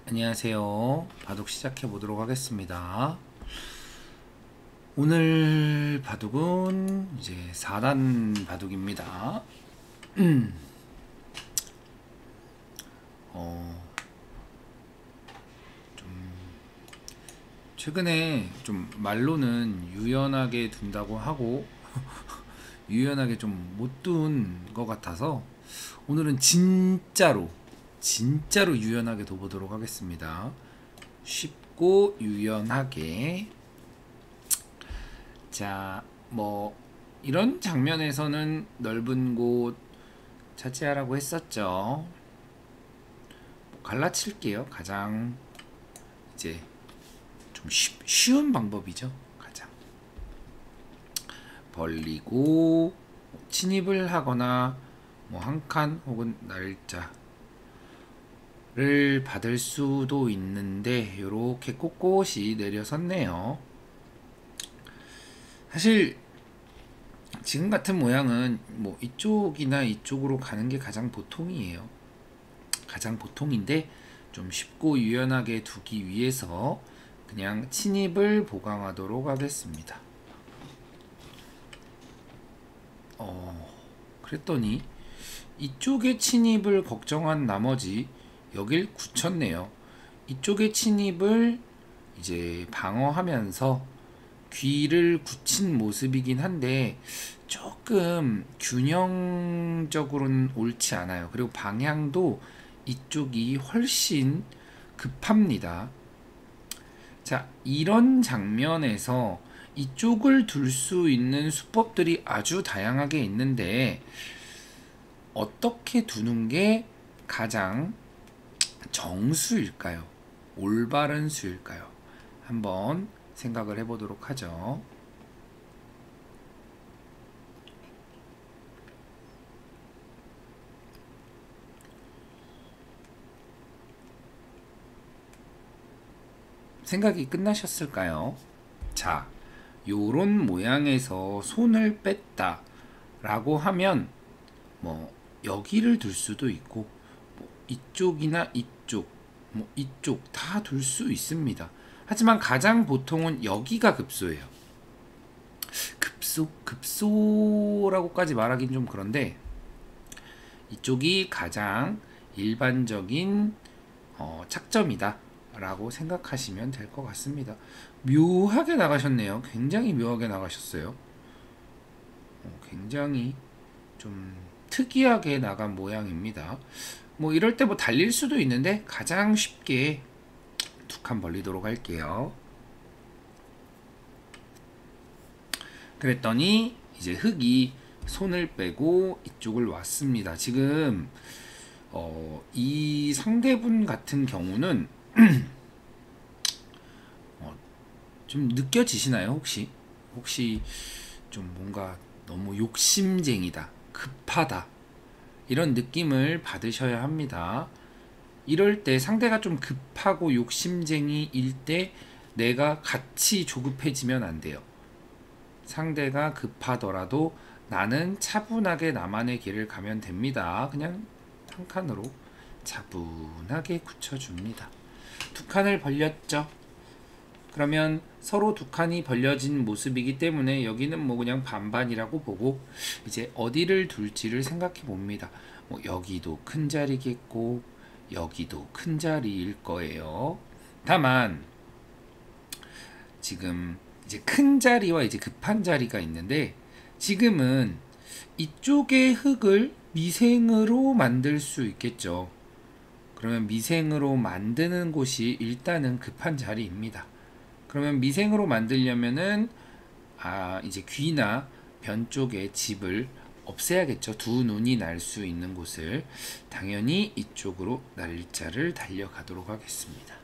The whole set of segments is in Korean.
안녕하세요. 바둑 시작해 보도록 하겠습니다. 오늘 바둑은 이제 4단 바둑입니다. 좀 최근에 좀 말로는 유연하게 둔다고 하고 유연하게 좀 못 둔 것 같아서 오늘은 진짜로 유연하게 둬보도록 하겠습니다. 쉽고 유연하게. 자, 뭐 이런 장면에서는 넓은 곳 차지하라고 했었죠. 갈라칠게요. 가장 이제 좀 쉬운 방법이죠. 가장 벌리고 침입을 하거나 뭐 한 칸 혹은 날짜를 받을 수도 있는데 이렇게 꼿꼿이 내려섰네요. 사실 지금 같은 모양은 뭐 이쪽이나 이쪽으로 가는 게 가장 보통이에요. 가장 보통인데 좀 쉽고 유연하게 두기 위해서 그냥 침입을 보강하도록 하겠습니다. 그랬더니 이쪽의 침입을 걱정한 나머지 여길 굳혔네요. 이쪽의 침입을 이제 방어하면서 귀를 굳힌 모습이긴 한데 조금 균형적으로는 옳지 않아요. 그리고 방향도 이쪽이 훨씬 급합니다. 자, 이런 장면에서 이쪽을 둘 수 있는 수법들이 아주 다양하게 있는데 어떻게 두는 게 가장 정수일까요? 올바른 수일까요? 한번 생각을 해보도록 하죠. 생각이 끝나셨을까요? 자, 요런 모양에서 손을 뺐다 라고 하면 뭐 여기를 둘 수도 있고 뭐 이쪽이나 이쪽 다 둘 수 있습니다. 하지만 가장 보통은 여기가 급소예요. 급소라고까지 말하긴 좀 그런데 이쪽이 가장 일반적인 착점이다 라고 생각하시면 될 것 같습니다. 묘하게 나가셨네요. 굉장히 묘하게 나가셨어요. 굉장히 좀 특이하게 나간 모양입니다. 뭐 이럴 때 뭐 달릴 수도 있는데 가장 쉽게 두 칸 벌리도록 할게요. 그랬더니 이제 흙이 손을 빼고 이쪽을 왔습니다. 지금 이 상대분 같은 경우는 좀 느껴지시나요? 혹시 좀 뭔가 너무 욕심쟁이다, 급하다 이런 느낌을 받으셔야 합니다. 이럴 때 상대가 좀 급하고 욕심쟁이일 때 내가 같이 조급해지면 안 돼요. 상대가 급하더라도 나는 차분하게 나만의 길을 가면 됩니다. 그냥 한 칸으로 차분하게 굳혀줍니다. 두 칸을 벌렸죠. 그러면 서로 두 칸이 벌려진 모습이기 때문에 여기는 뭐 그냥 반반이라고 보고 이제 어디를 둘지를 생각해 봅니다. 뭐 여기도 큰 자리겠고 여기도 큰 자리일 거예요. 다만 지금 이제 큰 자리와 이제 급한 자리가 있는데 지금은 이쪽의 흙을 미생으로 만들 수 있겠죠. 그러면 미생으로 만드는 곳이 일단은 급한 자리입니다. 그러면 미생으로 만들려면은 이제 귀나 변 쪽에 집을 없애야겠죠. 두 눈이 날 수 있는 곳을 당연히 이쪽으로 날짜를 달려가도록 하겠습니다.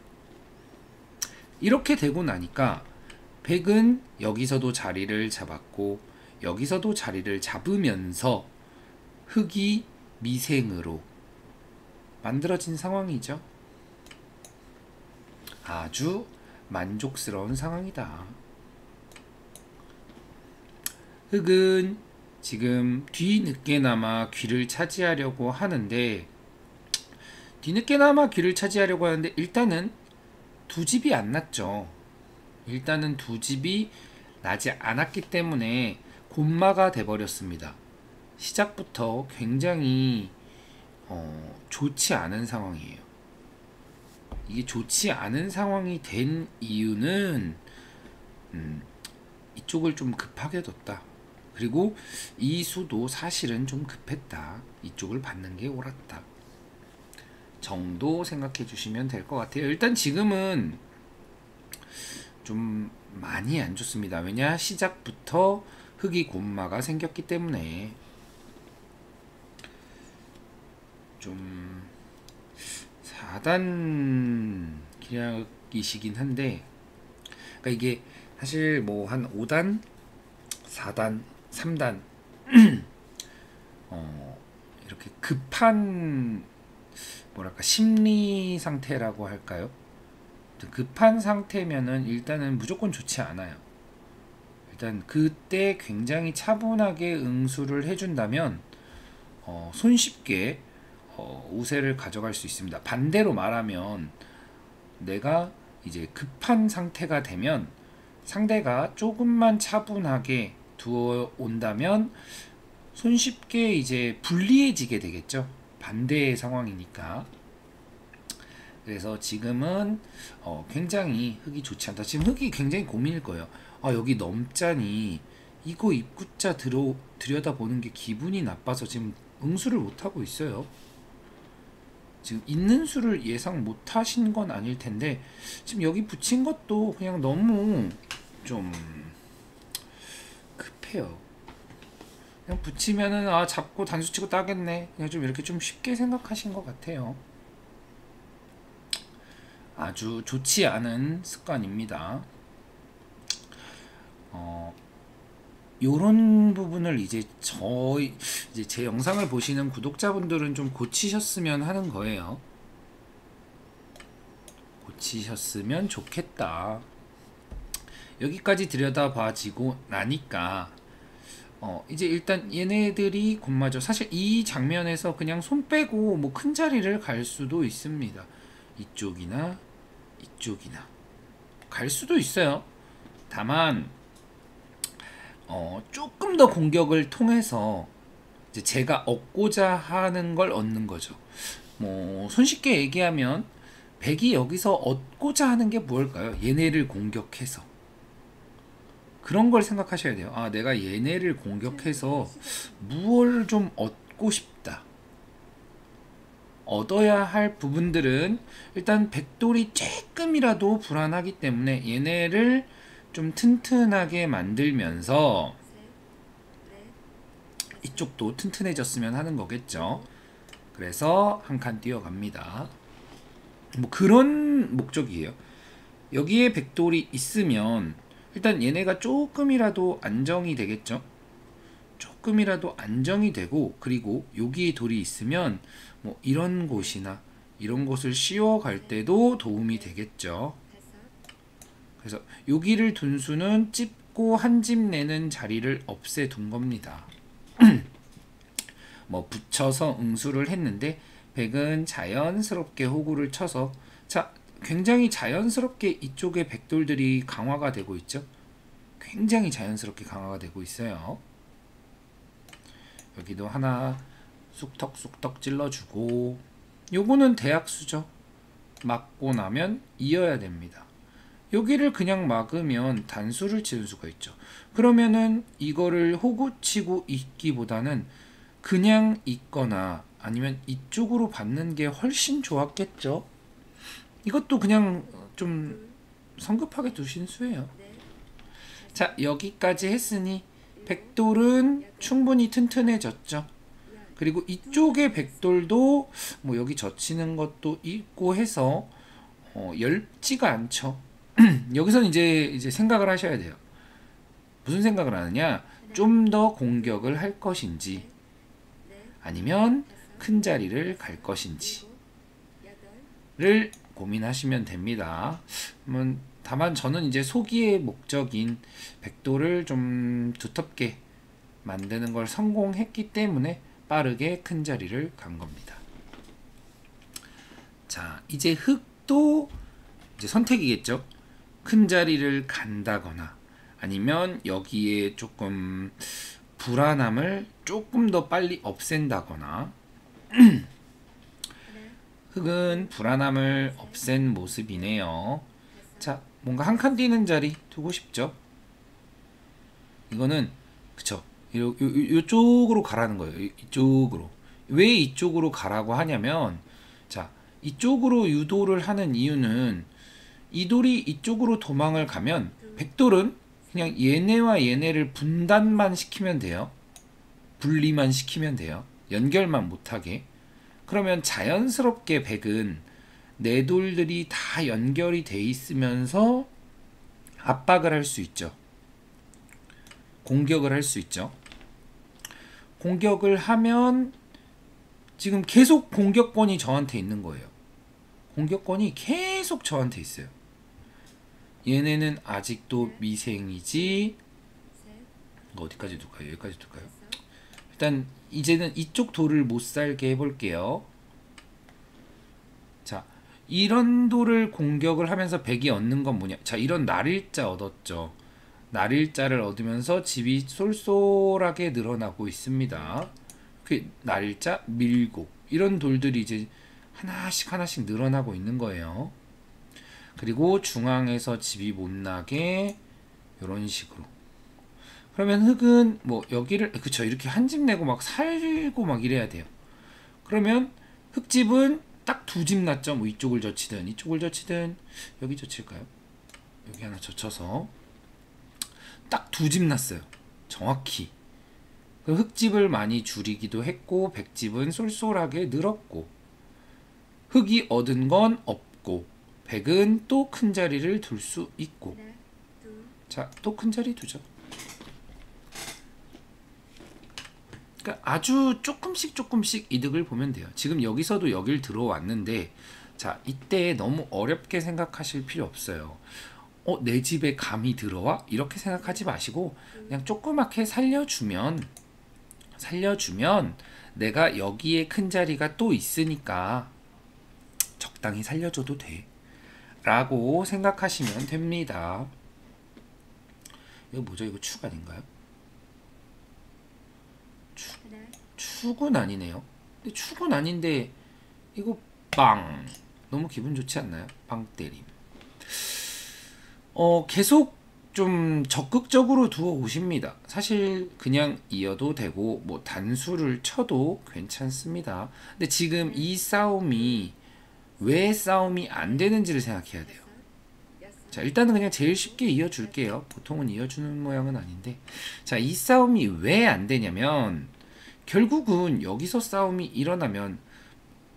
이렇게 되고 나니까 백은 여기서도 자리를 잡았고 여기서도 자리를 잡으면서 흙이 미생으로 만들어진 상황이죠. 아주 만족스러운 상황이다. 흙은 지금 뒤늦게나마 귀를 차지하려고 하는데 뒤늦게나마 귀를 차지하려고 하는데 일단은 두 집이 안 났죠. 일단은 두 집이 나지 않았기 때문에 곤마가 돼버렸습니다. 시작부터 굉장히 좋지 않은 상황이에요. 이게 좋지 않은 상황이 된 이유는 이쪽을 좀 급하게 뒀다. 그리고 이 수도 사실은 좀 급했다. 이쪽을 받는 게 옳았다. 정도 생각해 주시면 될 것 같아요. 일단 지금은 좀 많이 안 좋습니다. 왜냐? 시작부터 흑이 곤마가 생겼기 때문에 좀 4단 기략이시긴 한데, 그러니까 이게 사실 뭐 한 5단, 4단, 3단 이렇게 급한 뭐랄까 심리 상태라고 할까요? 급한 상태면은 일단은 무조건 좋지 않아요. 일단 그때 굉장히 차분하게 응수를 해준다면 손쉽게 우세를 가져갈 수 있습니다. 반대로 말하면 내가 이제 급한 상태가 되면 상대가 조금만 차분하게 두어 온다면 손쉽게 이제 불리해지게 되겠죠. 반대의 상황이니까. 그래서 지금은 굉장히 흑이 좋지 않다. 지금 흑이 굉장히 고민일 거예요. 아, 여기 넘자니 이거 입구자 들여다보는 게 기분이 나빠서 지금 응수를 못하고 있어요. 지금 있는 수를 예상 못하신 건 아닐 텐데 지금 여기 붙인 것도 그냥 너무 좀 급해요. 그냥 붙이면은 잡고 단수 치고 따겠네. 그냥 좀 이렇게 좀 쉽게 생각하신 것 같아요. 아주 좋지 않은 습관입니다. 요런 부분을 이제 제 영상을 보시는 구독자분들은 좀 고치셨으면 하는 거예요. 고치셨으면 좋겠다. 여기까지 들여다봐지고 나니까 이제 일단 얘네들이 곤마죠. 사실 이 장면에서 그냥 손 빼고 뭐 큰 자리를 갈 수도 있습니다. 이쪽이나 이쪽이나 갈 수도 있어요. 다만 조금 더 공격을 통해서 이제 제가 얻고자 하는 걸 얻는 거죠. 뭐 손쉽게 얘기하면 백이 여기서 얻고자 하는 게 뭘까요? 얘네를 공격해서 그런 걸 생각하셔야 돼요. 아, 내가 얘네를 공격해서 무엇을 좀 얻고 싶다. 얻어야 할 부분들은 일단 백돌이 조금이라도 불안하기 때문에 얘네를 좀 튼튼하게 만들면서 이쪽도 튼튼해졌으면 하는 거겠죠. 그래서 한 칸 뛰어갑니다. 뭐 그런 목적이에요. 여기에 백돌이 있으면 일단 얘네가 조금이라도 안정이 되겠죠. 조금이라도 안정이 되고, 그리고 여기에 돌이 있으면 뭐 이런 곳이나 이런 곳을 씌워갈 때도 도움이 되겠죠. 그래서 여기를 둔 수는 찝고 한 집 내는 자리를 없애둔 겁니다. 뭐 붙여서 응수를 했는데 백은 자연스럽게 호구를 쳐서, 자, 굉장히 자연스럽게 이쪽에 백돌들이 강화가 되고 있죠. 굉장히 자연스럽게 강화가 되고 있어요. 여기도 하나 쑥덕쑥덕 찔러주고, 요거는 대학수죠. 막고 나면 이어야 됩니다. 여기를 그냥 막으면 단수를 치는 수가 있죠. 그러면은 이거를 호구치고 있기보다는 그냥 있거나 아니면 이쪽으로 받는 게 훨씬 좋았겠죠. 이것도 그냥 좀 성급하게 두신 수예요. 자, 여기까지 했으니 백돌은 충분히 튼튼해졌죠. 그리고 이쪽의 백돌도 뭐 여기 젖히는 것도 있고 해서 얇지가 않죠. 여기서는 이제 생각을 하셔야 돼요. 무슨 생각을 하느냐? 좀 더 공격을 할 것인지 아니면 큰 자리를 갈 것인지를 고민하시면 됩니다. 다만 저는 이제 소기의 목적인 백돌을 좀 두텁게 만드는 걸 성공했기 때문에 빠르게 큰 자리를 간 겁니다. 자, 이제 흑도 이제 선택이겠죠. 큰 자리를 간다거나 아니면 여기에 조금 불안함을 조금 더 빨리 없앤다거나. 흑은 불안함을 없앤 모습이네요. 자, 뭔가 한 칸 띄는 자리 두고 싶죠. 이거는 그쵸. 이쪽으로 가라는 거예요. 이쪽으로. 왜 이쪽으로 가라고 하냐면, 자, 이쪽으로 유도를 하는 이유는 이 돌이 이쪽으로 도망을 가면 백돌은 그냥 얘네와 얘네를 분단만 시키면 돼요. 분리만 시키면 돼요. 연결만 못하게. 그러면 자연스럽게 백은 네 돌들이 다 연결이 돼 있으면서 압박을 할 수 있죠. 공격을 할 수 있죠. 공격을 하면 지금 계속 공격권이 저한테 있는 거예요. 공격권이 계속 저한테 있어요. 얘네는 아직도 미생이지. 어디까지 둘까요? 여기까지 둘까요? 일단 이제는 이쪽 돌을 못 살게 해볼게요. 자, 이런 돌을 공격을 하면서 백이 얻는 건 뭐냐? 자, 이런 날일자 얻었죠. 날일자를 얻으면서 집이 쏠쏠하게 늘어나고 있습니다. 그 날일자, 밀고 이런 돌들이 이제 하나씩 하나씩 늘어나고 있는 거예요. 그리고 중앙에서 집이 못 나게 이런 식으로. 그러면 흑은 뭐 여기를 그쵸 이렇게 한 집 내고 막 살고 막 이래야 돼요. 그러면 흑집은 딱 두 집 났죠. 뭐 이쪽을 젖히든 이쪽을 젖히든 여기 젖힐까요? 여기 하나 젖혀서 딱 두 집 났어요. 정확히. 흑집을 많이 줄이기도 했고 백집은 쏠쏠하게 늘었고 흑이 얻은 건 없고 백은 또 큰 자리를 둘 수 있고. 자, 또 큰 자리 두죠. 그러니까 아주 조금씩 이득을 보면 돼요. 지금 여기서도 여길 들어왔는데 자, 이때 너무 어렵게 생각하실 필요 없어요. 내 집에 감이 들어와? 이렇게 생각하지 마시고 그냥 조그맣게 살려주면 내가 여기에 큰 자리가 또 있으니까 적당히 살려줘도 돼 라고 생각하시면 됩니다. 이거 뭐죠? 이거 축 아닌가요? 축은 아니네요. 근데 축은 아닌데 이거 빵 너무 기분 좋지 않나요? 빵 때림. 계속 좀 적극적으로 두어 오십니다. 사실 그냥 이어도 되고 뭐 단수를 쳐도 괜찮습니다. 근데 지금 이 싸움이 왜 싸움이 안 되는지를 생각해야 돼요. 자, 일단은 그냥 제일 쉽게 이어줄게요. 보통은 이어주는 모양은 아닌데. 자, 이 싸움이 왜 안 되냐면 결국은 여기서 싸움이 일어나면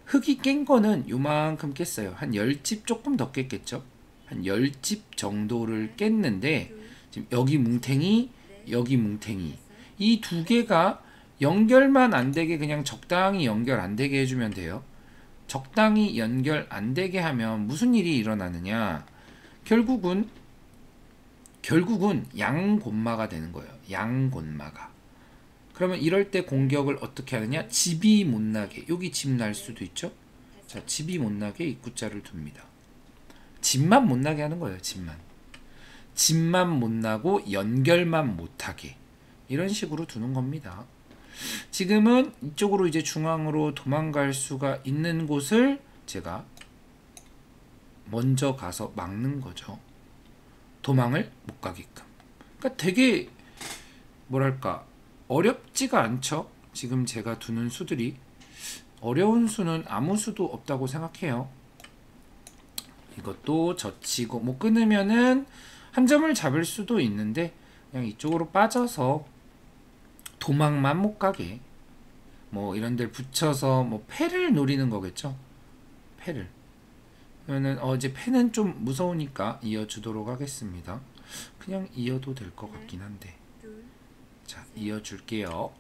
흑이 깬 거는 요만큼 깼어요. 한 10집 조금 더 깼겠죠. 한 10집 정도를 깼는데 지금 여기 뭉탱이 여기 뭉탱이 이 두 개가 연결만 안 되게 그냥 적당히 연결 안 되게 해주면 돼요. 적당히 연결 안 되게 하면 무슨 일이 일어나느냐, 결국은 양곤마가 되는 거예요. 양곤마가. 그러면 이럴 때 공격을 어떻게 하느냐, 집이 못 나게, 여기 집 날 수도 있죠. 자, 집이 못 나게 입구자를 둡니다. 집만 못 나게 하는 거예요. 집만 못 나고 연결만 못하게, 이런 식으로 두는 겁니다. 지금은 이쪽으로 이제 중앙으로 도망갈 수가 있는 곳을 제가 먼저 가서 막는 거죠. 도망을 못 가게끔. 그러니까 되게 뭐랄까 어렵지가 않죠. 지금 제가 두는 수들이 어려운 수는 아무 수도 없다고 생각해요. 이것도 젖히고 뭐 끊으면은 한 점을 잡을 수도 있는데 그냥 이쪽으로 빠져서 도망만 못 가게 뭐 이런 데를 붙여서 뭐 패를 노리는 거겠죠. 패를. 그러면은 이제 패는 좀 무서우니까 이어주도록 하겠습니다. 그냥 이어도 될 것 같긴 한데. 자, 이어줄게요.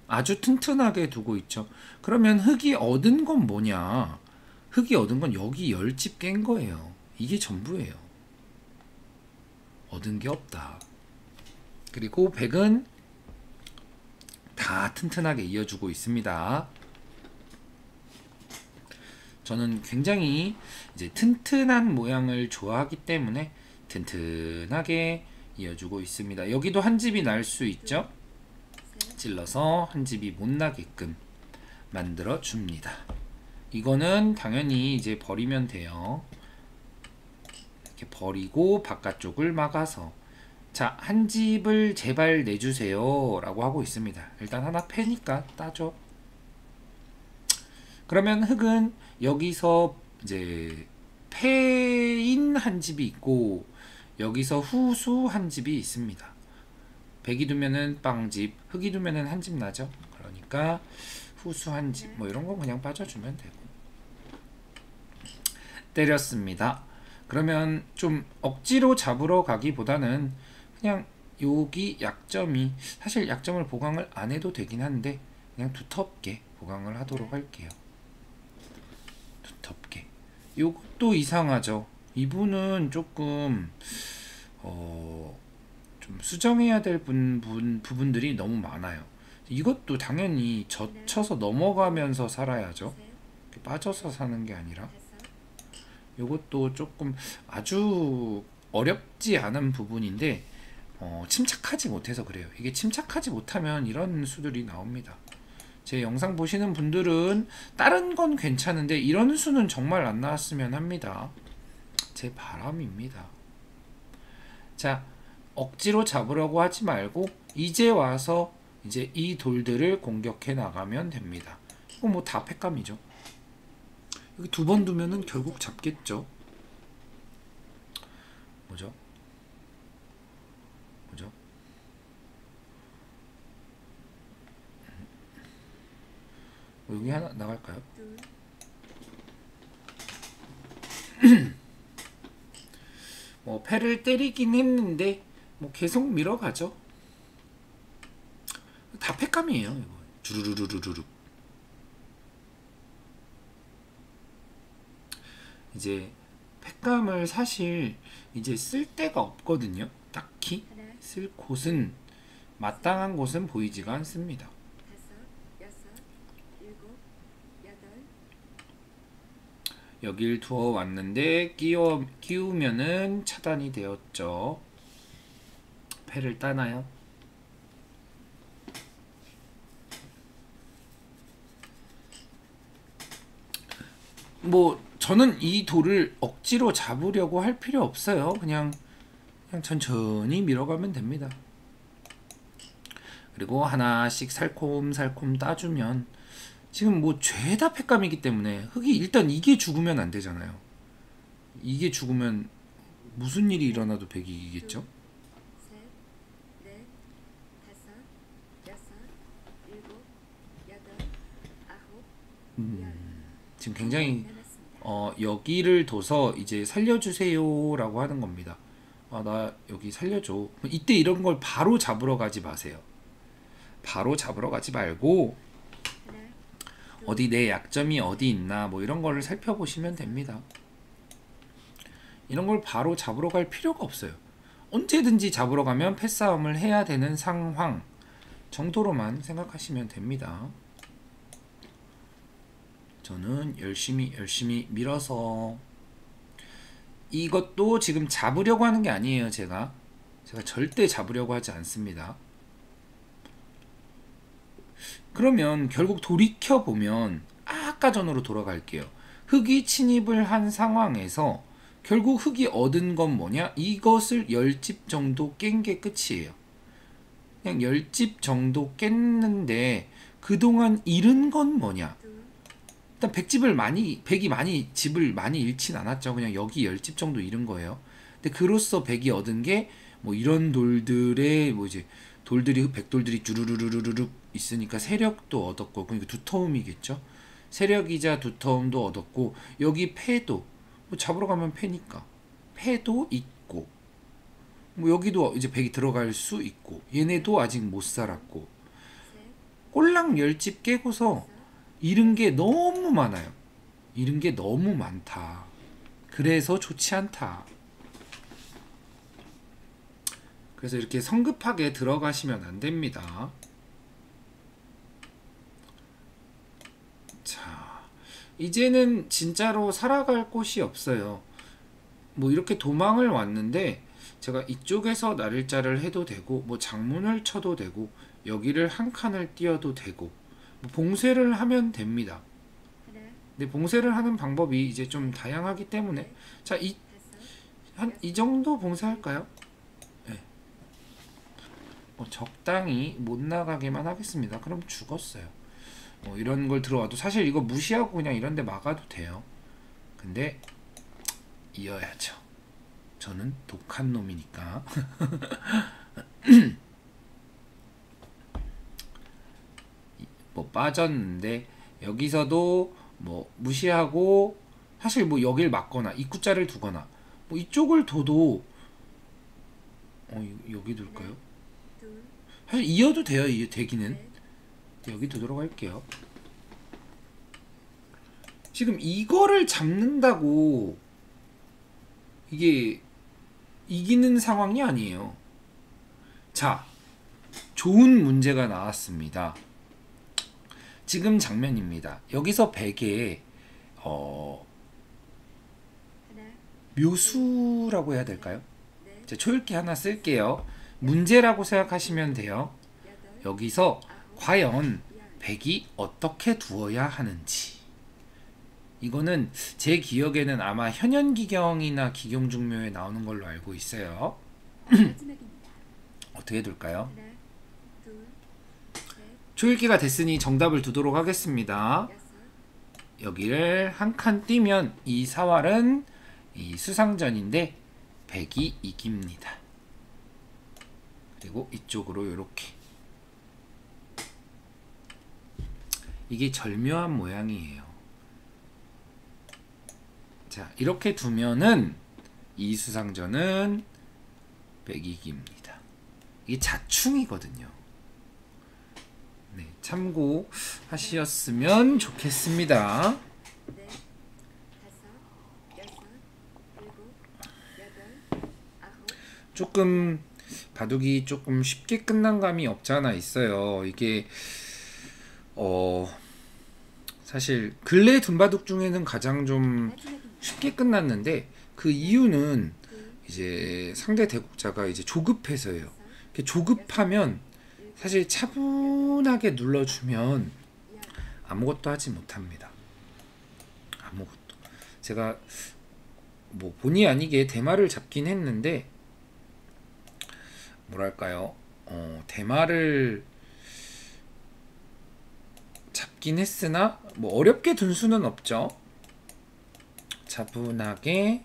아주 튼튼하게 두고 있죠. 그러면 흑이 얻은 건 뭐냐? 흑이 얻은 건 여기 10집 깬 거예요. 이게 전부예요. 얻은 게 없다. 그리고 백은 다 튼튼하게 이어주고 있습니다. 저는 굉장히 이제 튼튼한 모양을 좋아하기 때문에 튼튼하게 이어주고 있습니다. 여기도 한 집이 날 수 있죠. 찔러서 한 집이 못 나게끔 만들어 줍니다. 이거는 당연히 이제 버리면 돼요. 이렇게 버리고 바깥쪽을 막아서, 자, 한 집을 제발 내주세요 라고 하고 있습니다. 일단 하나 패니까 따죠. 그러면 흙은 여기서 이제 패인 한 집이 있고 여기서 후수 한 집이 있습니다. 백이 두면은 빵집, 흙이 두면은 한 집 나죠. 그러니까 후수 한 집, 뭐 이런 거 그냥 빠져주면 되고. 때렸습니다. 그러면 좀 억지로 잡으러 가기보다는 그냥 여기 약점이, 사실 약점을 보강을 안 해도 되긴 한데 그냥 두텁게 보강을 하도록 할게요. 두텁게. 요것도 이상하죠. 이분은 조금 좀 수정해야 될 부분들이 너무 많아요. 이것도 당연히 젖혀서 넘어가면서 살아야죠. 이렇게 빠져서 사는 게 아니라. 이것도 조금 아주 어렵지 않은 부분인데 침착하지 못해서 그래요. 이게 침착하지 못하면 이런 수들이 나옵니다. 제 영상 보시는 분들은 다른 건 괜찮은데 이런 수는 정말 안 나왔으면 합니다. 제 바람입니다. 자, 억지로 잡으려고 하지 말고 이제 와서 이제 이 돌들을 공격해 나가면 됩니다. 이거 뭐 다 팩감이죠. 여기 두 번 두면은 결국 잡겠죠. 뭐죠? 뭐죠? 여기 하나 나갈까요? 뭐 패를 때리긴 했는데 뭐 계속 밀어가죠. 다 팩감이에요. 이거 주르르르르르. 이제 팩감을 사실 이제 쓸 데가 없거든요. 딱히 쓸 곳은, 마땅한 곳은 보이지가 않습니다. 여길 두어 왔는데 끼우면은 차단이 되었죠. 패를 따나요? 뭐 저는 이 돌을 억지로 잡으려고 할 필요 없어요. 그냥 천천히 밀어가면 됩니다. 그리고 하나씩 살콤살콤 따주면, 지금 뭐 죄다 팩감이기 때문에 흙이 일단 이게 죽으면 안 되잖아요. 이게 죽으면 무슨 일이 일어나도 백이 이기겠죠. 지금 굉장히 여기를 둬서 이제 살려주세요 라고 하는 겁니다. 아, 나 여기 살려줘. 이때 이런 걸 바로 잡으러 가지 마세요. 바로 잡으러 가지 말고 어디 내 약점이 어디 있나 뭐 이런 거를 살펴보시면 됩니다. 이런 걸 바로 잡으러 갈 필요가 없어요. 언제든지 잡으러 가면 패싸움을 해야 되는 상황 정도로만 생각하시면 됩니다. 저는 열심히 밀어서, 이것도 지금 잡으려고 하는 게 아니에요. 제가 절대 잡으려고 하지 않습니다. 그러면 결국 돌이켜보면 아까 전으로 돌아갈게요. 흙이 침입을 한 상황에서 결국 흙이 얻은 건 뭐냐? 이것을 10집 정도 깬 게 끝이에요. 그냥 10집 정도 깼는데 그동안 잃은 건 뭐냐? 일단 백이 많이 집을 많이 잃진 않았죠. 그냥 여기 10집 정도 잃은 거예요. 근데 그로써 백이 얻은 게 뭐 이런 돌들의 뭐 이제 백돌들이 주르르르르르 있으니까 세력도 얻었고, 그러니까 두터움이겠죠. 세력이자 두터움도 얻었고, 여기 패도 뭐 잡으러 가면 패니까 패도 있고, 뭐 여기도 이제 백이 들어갈 수 있고, 얘네도 아직 못 살았고, 꼴랑 10집 깨고서 잃은 게 너무 많아요. 잃은 게 너무 많다. 그래서 좋지 않다. 그래서 이렇게 성급하게 들어가시면 안 됩니다. 자, 이제는 진짜로 살아갈 곳이 없어요. 뭐 이렇게 도망을 왔는데 제가 이쪽에서 나를자를 해도 되고 뭐 장문을 쳐도 되고 여기를 한 칸을 띄어도 되고 뭐 봉쇄를 하면 됩니다. 근데 봉쇄를 하는 방법이 이제 좀 다양하기 때문에 자, 이 정도 봉쇄할까요? 네. 적당히 못 나가게만 하겠습니다. 그럼 죽었어요. 이런 걸 들어와도 사실 이거 무시하고 그냥 이런 데 막아도 돼요. 근데 이어야죠. 저는 독한 놈이니까. 뭐 빠졌는데 여기서도 뭐 무시하고 사실 뭐 여길 막거나 입구자를 두거나 뭐 이쪽을 둬도 여기 둘까요? 사실 이어도 돼요. 이어 되기는 여기 두도록 할게요. 지금 이거를 잡는다고 이게 이기는 상황이 아니에요. 자, 좋은 문제가 나왔습니다. 지금 장면입니다. 여기서 베개에 묘수라고 해야 될까요? 자, 초읽기 하나 쓸게요. 문제라고 생각하시면 돼요. 여기서 과연 백이 어떻게 두어야 하는지. 이거는 제 기억에는 아마 현현기경이나 기경중묘에 나오는 걸로 알고 있어요. 어떻게 둘까요? 초읽기가 됐으니 정답을 두도록 하겠습니다. 여기를 한 칸 띄면 이 사활은 이 수상전인데 백이 이깁니다. 그리고 이쪽으로 이렇게. 이게 절묘한 모양이에요. 자, 이렇게 두면은 이 수상전은 백이 이깁니다. 이게 자충이거든요. 네, 참고하셨으면 좋겠습니다. 조금 바둑이 조금 쉽게 끝난 감이 없지 않아 있어요. 이게 사실 근래 둔바둑 중에는 가장 좀 쉽게 끝났는데 그 이유는 이제 상대 대국자가 이제 조급해서예요. 조급하면 사실 차분하게 눌러주면 아무것도 하지 못합니다. 아무것도. 제가 뭐 본의 아니게 대마를 잡긴 했는데 뭐랄까요? 대마를 잡긴 했으나 뭐 어렵게 둔 수는 없죠. 차분하게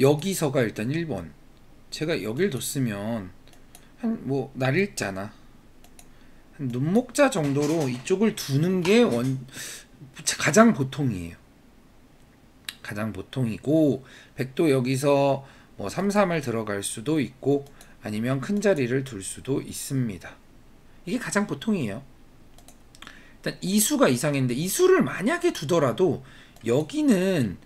여기서가 일단 1번. 제가 여길 뒀으면 한 뭐 날일자나 한 눈목자 정도로 이쪽을 두는 게 가장 보통이에요. 가장 보통이고 백도 여기서 뭐 3-3을 들어갈 수도 있고 아니면 큰 자리를 둘 수도 있습니다. 이게 가장 보통이에요. 일단 이수가 이상했는데 이수를 만약에 두더라도 여기는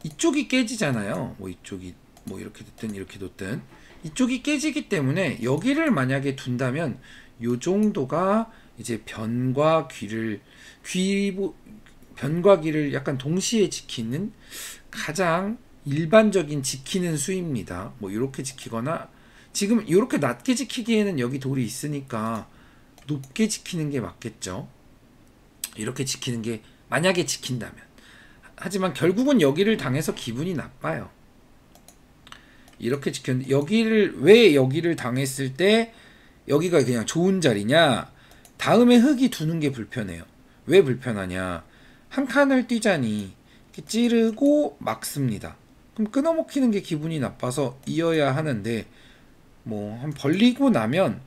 이쪽이 깨지잖아요. 뭐 이쪽이 뭐 이렇게 됐든 이렇게 뒀든 이쪽이 깨지기 때문에 여기를 만약에 둔다면 요 정도가 이제 변과 귀를 약간 동시에 지키는 가장 일반적인 지키는 수입니다. 뭐 이렇게 지키거나 지금 이렇게 낮게 지키기에는 여기 돌이 있으니까 높게 지키는 게 맞겠죠. 이렇게 지키는 게 만약에 지킨다면. 하지만 결국은 여기를 당해서 기분이 나빠요. 이렇게 지켰는데 왜 여기를 당했을 때 여기가 그냥 좋은 자리냐? 다음에 흙이 두는 게 불편해요. 왜 불편하냐? 한 칸을 띄자니 이렇게 찌르고 막습니다. 그럼 끊어먹히는 게 기분이 나빠서 이어야 하는데 뭐 한 벌리고 나면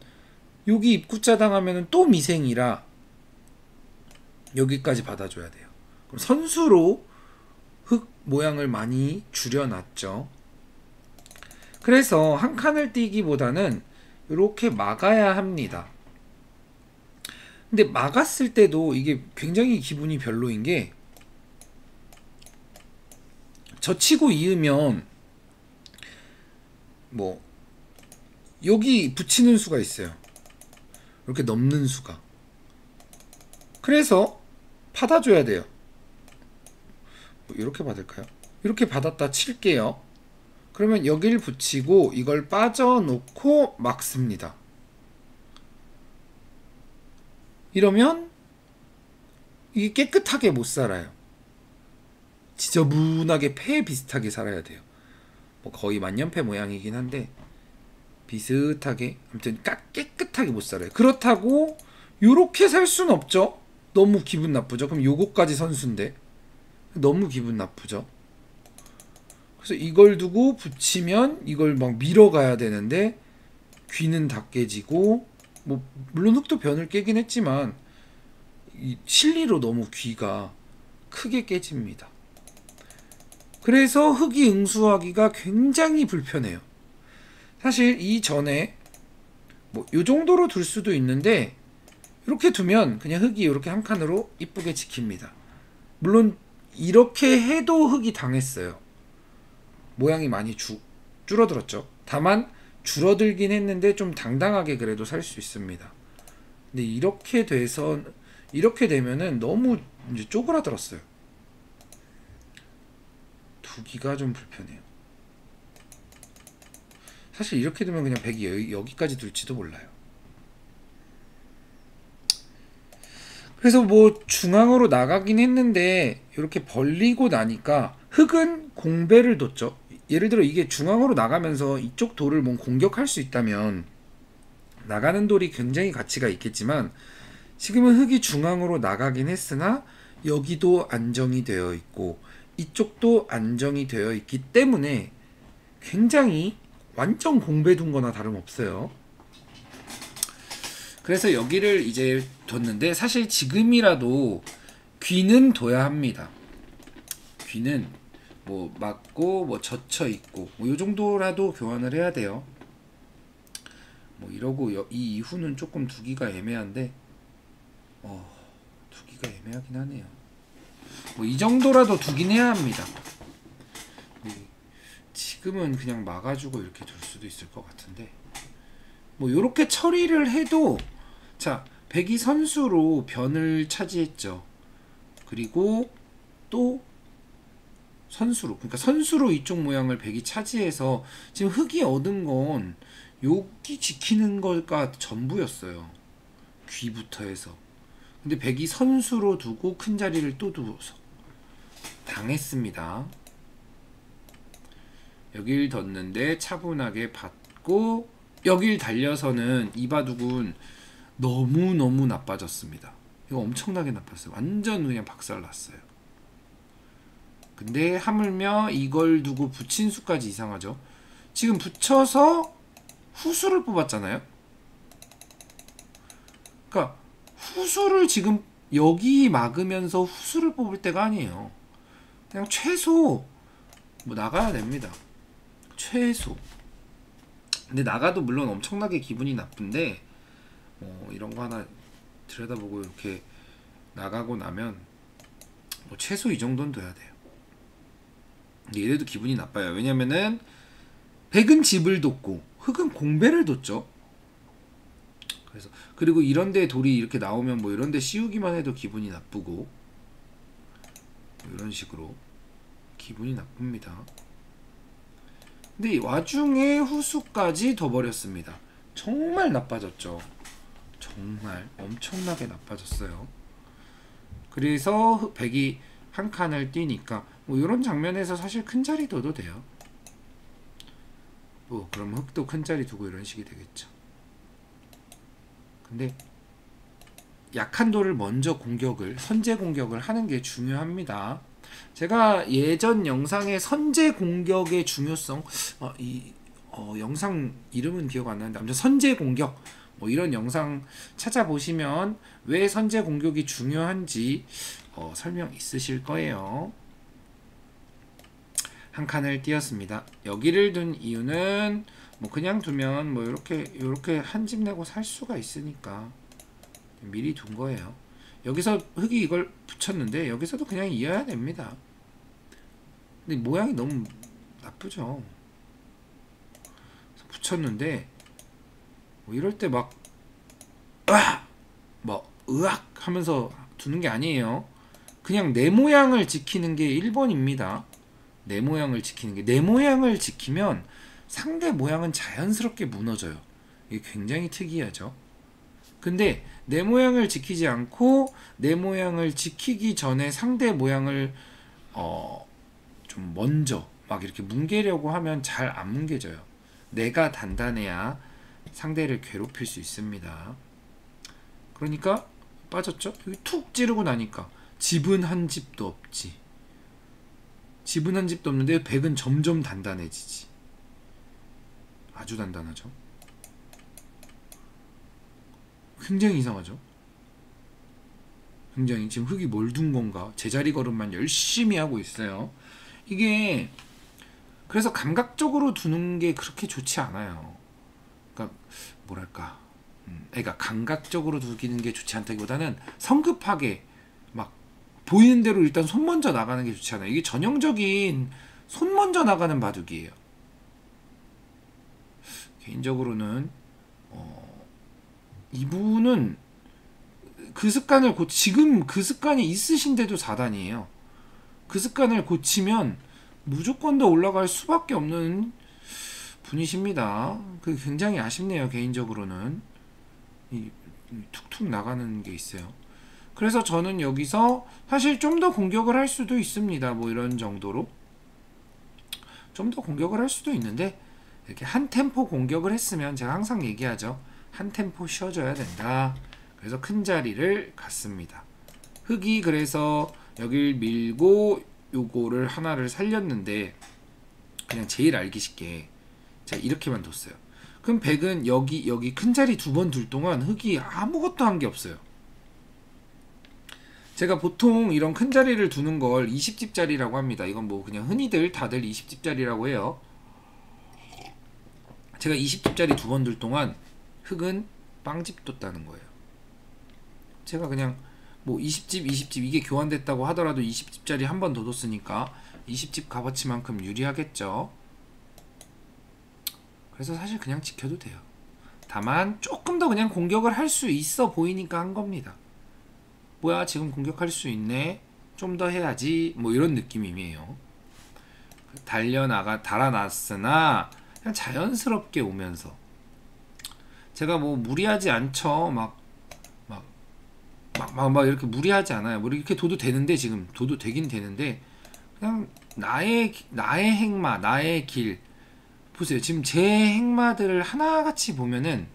여기 입구자 당하면 또 미생이라 여기까지 받아줘야 돼요. 그럼 선수로 흙 모양을 많이 줄여놨죠. 그래서 한 칸을 띄기보다는 이렇게 막아야 합니다. 근데 막았을 때도 이게 굉장히 기분이 별로인 게 젖히고 이으면 뭐 여기 붙이는 수가 있어요. 이렇게 넘는 수가. 그래서 받아줘야 돼요. 이렇게 받을까요? 이렇게 받았다 칠게요. 그러면 여기를 붙이고 이걸 빠져놓고 막습니다. 이러면 이게 깨끗하게 못 살아요. 지저분하게 폐 비슷하게 살아야 돼요. 뭐 거의 만년패 모양이긴 한데 비슷하게, 아무튼 깨끗하게 못 살아요. 그렇다고 요렇게 살 수는 없죠. 너무 기분 나쁘죠. 그럼 요거까지 선수인데 너무 기분 나쁘죠. 그래서 이걸 두고 붙이면 이걸 막 밀어가야 되는데 귀는 다 깨지고, 뭐 물론 흙도 변을 깨긴 했지만 이 실리로 너무 귀가 크게 깨집니다. 그래서 흙이 응수하기가 굉장히 불편해요. 사실 이전에 뭐 요 정도로 둘 수도 있는데 이렇게 두면 그냥 흙이 이렇게 한 칸으로 이쁘게 지킵니다. 물론 이렇게 해도 흙이 당했어요. 모양이 많이 줄어들었죠. 다만 줄어들긴 했는데 좀 당당하게 그래도 살 수 있습니다. 근데 이렇게 되면은 너무 이제 쪼그라들었어요. 두기가 좀 불편해요. 사실 이렇게 두면 그냥 백이 여기까지 둘지도 몰라요. 그래서 뭐 중앙으로 나가긴 했는데 이렇게 벌리고 나니까 흙은 공배를 뒀죠. 예를 들어 이게 중앙으로 나가면서 이쪽 돌을 뭐 공격할 수 있다면 나가는 돌이 굉장히 가치가 있겠지만 지금은 흙이 중앙으로 나가긴 했으나 여기도 안정이 되어 있고 이쪽도 안정이 되어 있기 때문에 굉장히 완전 공배 둔 거나 다름없어요. 그래서 여기를 이제 뒀는데 사실 지금이라도 귀는 둬야 합니다. 귀는 뭐 맞고 뭐 젖혀 있고 뭐 요 정도라도 교환을 해야 돼요. 뭐 이러고 이 이후는 조금 두기가 애매한데 두기가 애매하긴 하네요. 뭐 이 정도라도 두긴 해야 합니다. 지금은 그냥 막아주고 이렇게 둘 수도 있을 것 같은데 뭐 요렇게 처리를 해도 자 백이 선수로 변을 차지했죠. 그리고 또 선수로, 그러니까 선수로 이쪽 모양을 백이 차지해서 지금 흙이 얻은 건 여기 지키는 걸까 전부였어요. 귀부터 해서. 근데 백이 선수로 두고 큰 자리를 또 두어서 당했습니다. 여길 뒀는데 차분하게 받고 여길 달려서는 이바둑은 너무너무 나빠졌습니다. 이거 엄청나게 나빴어요. 완전 그냥 박살났어요. 근데 하물며 이걸 두고 붙인 수까지 이상하죠. 지금 붙여서 후수를 뽑았잖아요. 그러니까 후수를 지금 여기 막으면서 후수를 뽑을 때가 아니에요. 그냥 최소 뭐 나가야 됩니다. 최소. 근데 나가도 물론 엄청나게 기분이 나쁜데 이런 거 하나 들여다보고 이렇게 나가고 나면 뭐 최소 이 정도는 둬야 돼요. 근데 이래도 기분이 나빠요. 왜냐면은 백은 집을 뒀고 흙은 공배를 뒀죠. 그래서 그리고 이런데 돌이 이렇게 나오면 뭐 이런데 씌우기만 해도 기분이 나쁘고 뭐 이런 식으로 기분이 나쁩니다. 근데 이 와중에 후수까지 더 버렸습니다. 정말 나빠졌죠. 정말 엄청나게 나빠졌어요. 그래서 백이 한 칸을 뛰니까 뭐 이런 장면에서 사실 큰 자리 둬도 돼요. 뭐 그럼 흙도 큰 자리 두고 이런 식이 되겠죠. 근데 약한 돌을 먼저 선제 공격을 하는 게 중요합니다. 제가 예전 영상에 선제 공격의 중요성, 영상 이름은 기억 안 나는데 아무튼 선제 공격 뭐 이런 영상 찾아보시면 왜 선제 공격이 중요한지 설명 있으실 거예요. 한 칸을 띄었습니다. 여기를 둔 이유는 뭐 그냥 두면 뭐 이렇게 한 집 내고 살 수가 있으니까 미리 둔 거예요. 여기서 흙이 이걸 붙였는데 여기서도 그냥 이어야 됩니다. 근데 모양이 너무 나쁘죠. 붙였는데 뭐 이럴 때 막 뭐 으악 하면서 두는 게 아니에요. 그냥 내 모양을 지키는 게 1번입니다. 내 모양을 지키는 게, 내 모양을 지키면 상대 모양은 자연스럽게 무너져요. 이게 굉장히 특이하죠. 근데 내 모양을 지키지 않고 내 모양을 지키기 전에 상대 모양을 좀 먼저 막 이렇게 뭉개려고 하면 잘 안 뭉개져요. 내가 단단해야 상대를 괴롭힐 수 있습니다. 그러니까 빠졌죠? 여기 툭 찌르고 나니까 집은 한 집도 없지. 집은 한 집도 없는데 백은 점점 단단해지지. 아주 단단하죠. 굉장히 이상하죠. 굉장히 지금 흙이 뭘 둔 건가? 제자리 걸음만 열심히 하고 있어요. 이게 그래서 감각적으로 두는 게 그렇게 좋지 않아요. 그러니까 뭐랄까, 그러니까 감각적으로 두기는 게 좋지 않다기보다는 성급하게 막 보이는 대로 일단 손 먼저 나가는 게 좋지 않아요. 이게 전형적인 손 먼저 나가는 바둑이에요. 개인적으로는 이분은 그 습관을 지금 그 습관이 있으신데도 4단이에요. 그 습관을 고치면 무조건 더 올라갈 수밖에 없는 분이십니다. 그 굉장히 아쉽네요. 개인적으로는 툭툭 나가는 게 있어요. 그래서 저는 여기서 사실 좀 더 공격을 할 수도 있습니다. 뭐 이런 정도로 좀 더 공격을 할 수도 있는데, 이렇게 한 템포 공격을 했으면 제가 항상 얘기하죠. 한 템포 쉬어줘야 된다. 그래서 큰 자리를 갔습니다. 흙이 그래서 여길 밀고 요거를 하나를 살렸는데, 그냥 제일 알기 쉽게 제가 이렇게만 뒀어요. 그럼 백은 여기 큰 자리 2번 둘 동안 흙이 아무것도 한 게 없어요. 제가 보통 이런 큰 자리를 두는 걸 20집짜리라고 합니다. 이건 뭐 그냥 흔히들 다들 20집짜리라고 해요. 제가 20집짜리 2번 둘 동안 흙은 빵집 뒀다는 거예요. 제가 그냥 뭐 20집 이게 교환됐다고 하더라도 20집짜리 한 번 더 뒀으니까 20집 값어치만큼 유리하겠죠. 그래서 사실 그냥 지켜도 돼요. 다만 조금 더 그냥 공격을 할 수 있어 보이니까 한 겁니다. 뭐야, 지금 공격할 수 있네, 좀 더 해야지, 뭐 이런 느낌이에요. 달아났으나 그냥 자연스럽게 오면서, 제가 뭐 무리하지 않죠. 막 이렇게 무리하지 않아요. 뭐 이렇게 둬도 되는데, 지금 둬도 되긴 되는데, 그냥 나의 행마, 나의 길 보세요. 지금 제 행마들을 하나같이 보면은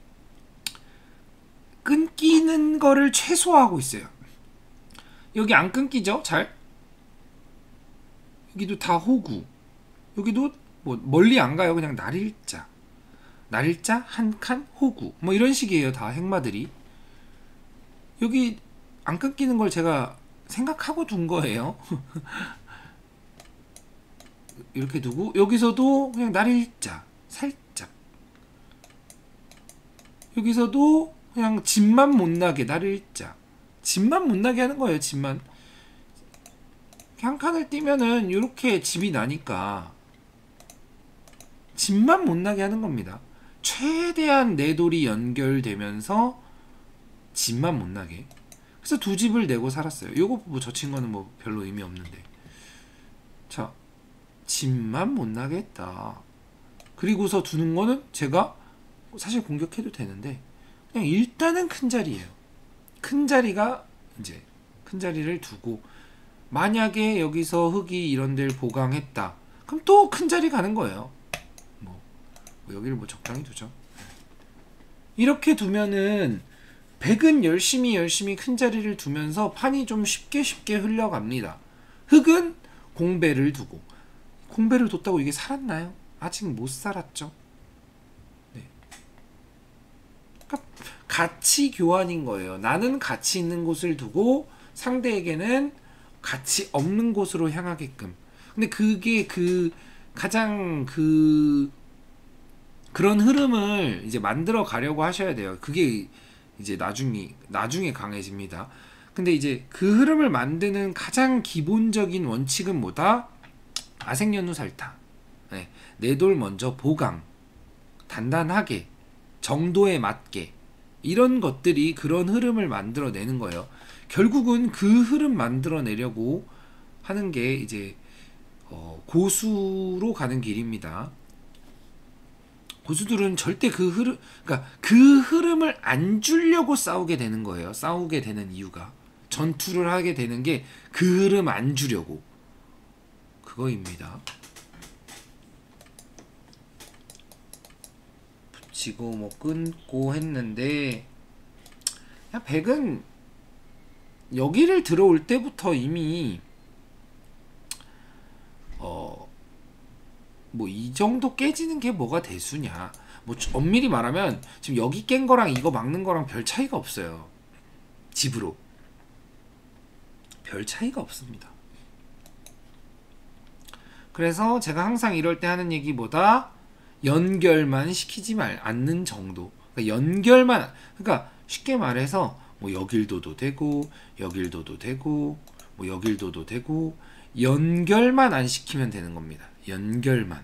끊기는 거를 최소화하고 있어요. 여기 안 끊기죠? 잘? 여기도 다 호구, 여기도 뭐 멀리 안 가요. 그냥 날일자 한 칸 호구, 뭐 이런 식이에요. 다 행마들이. 여기 안 끊기는 걸 제가 생각하고 둔 거예요. 이렇게 두고 여기서도 그냥 날일자 살짝, 여기서도 그냥 집만 못 나게 날일자, 집만 못 나게 하는 거예요. 집만 한 칸을 띄면은 이렇게 집이 나니까 집만 못 나게 하는 겁니다. 최대한 내 돌이 연결되면서 집만 못 나게. 그래서 2집을 내고 살았어요. 요거 뭐 저 친구는 뭐 별로 의미 없는데, 자, 집만 못 나게 했다. 그리고서 두는 거는 제가 사실 공격해도 되는데, 그냥 일단은 큰 자리예요. 큰 자리가 이제 큰 자리를 두고, 만약에 여기서 흙이 이런 데를 보강했다, 그럼 또 큰 자리 가는 거예요. 뭐 여기를 뭐 적당히 두죠. 이렇게 두면은 백은 열심히 큰 자리를 두면서 판이 좀 쉽게 흘러갑니다. 흙은 공배를 두고, 공배를 뒀다고 이게 살았나요? 아직 못 살았죠. 네. 그러니까 가치 교환인 거예요. 나는 가치 있는 곳을 두고 상대에게는 가치 없는 곳으로 향하게끔. 근데 그게 가장 그런 흐름을 이제 만들어 가려고 하셔야 돼요. 그게 이제 나중에 강해집니다. 근데 이제 그 흐름을 만드는 가장 기본적인 원칙은 뭐다? 아생연우살타. 네. 내 돌 먼저 보강, 단단하게, 정도에 맞게 이런 것들이 그런 흐름을 만들어내는 거예요. 결국은 그 흐름 만들어내려고 하는 게 이제 고수로 가는 길입니다. 고수들은 절대 그러니까 그 흐름을 안 주려고 싸우게 되는 거예요. 싸우게 되는 이유가 전투를 하게 되는 게 그 흐름 안 주려고 그거입니다. 붙이고 뭐 끊고 했는데 백은 여기를 들어올 때부터 이미 뭐 이 정도 깨지는 게 뭐가 대수냐. 뭐 엄밀히 말하면 지금 여기 깬 거랑 이거 막는 거랑 별 차이가 없어요. 집으로 별 차이가 없습니다. 그래서 제가 항상 이럴 때 하는 얘기보다 연결만 시키지 않는 정도. 그러니까 연결만, 그러니까 쉽게 말해서 뭐 여길도도 되고 여길도도 되고 뭐 여길도도 되고 연결만 안 시키면 되는 겁니다. 연결만.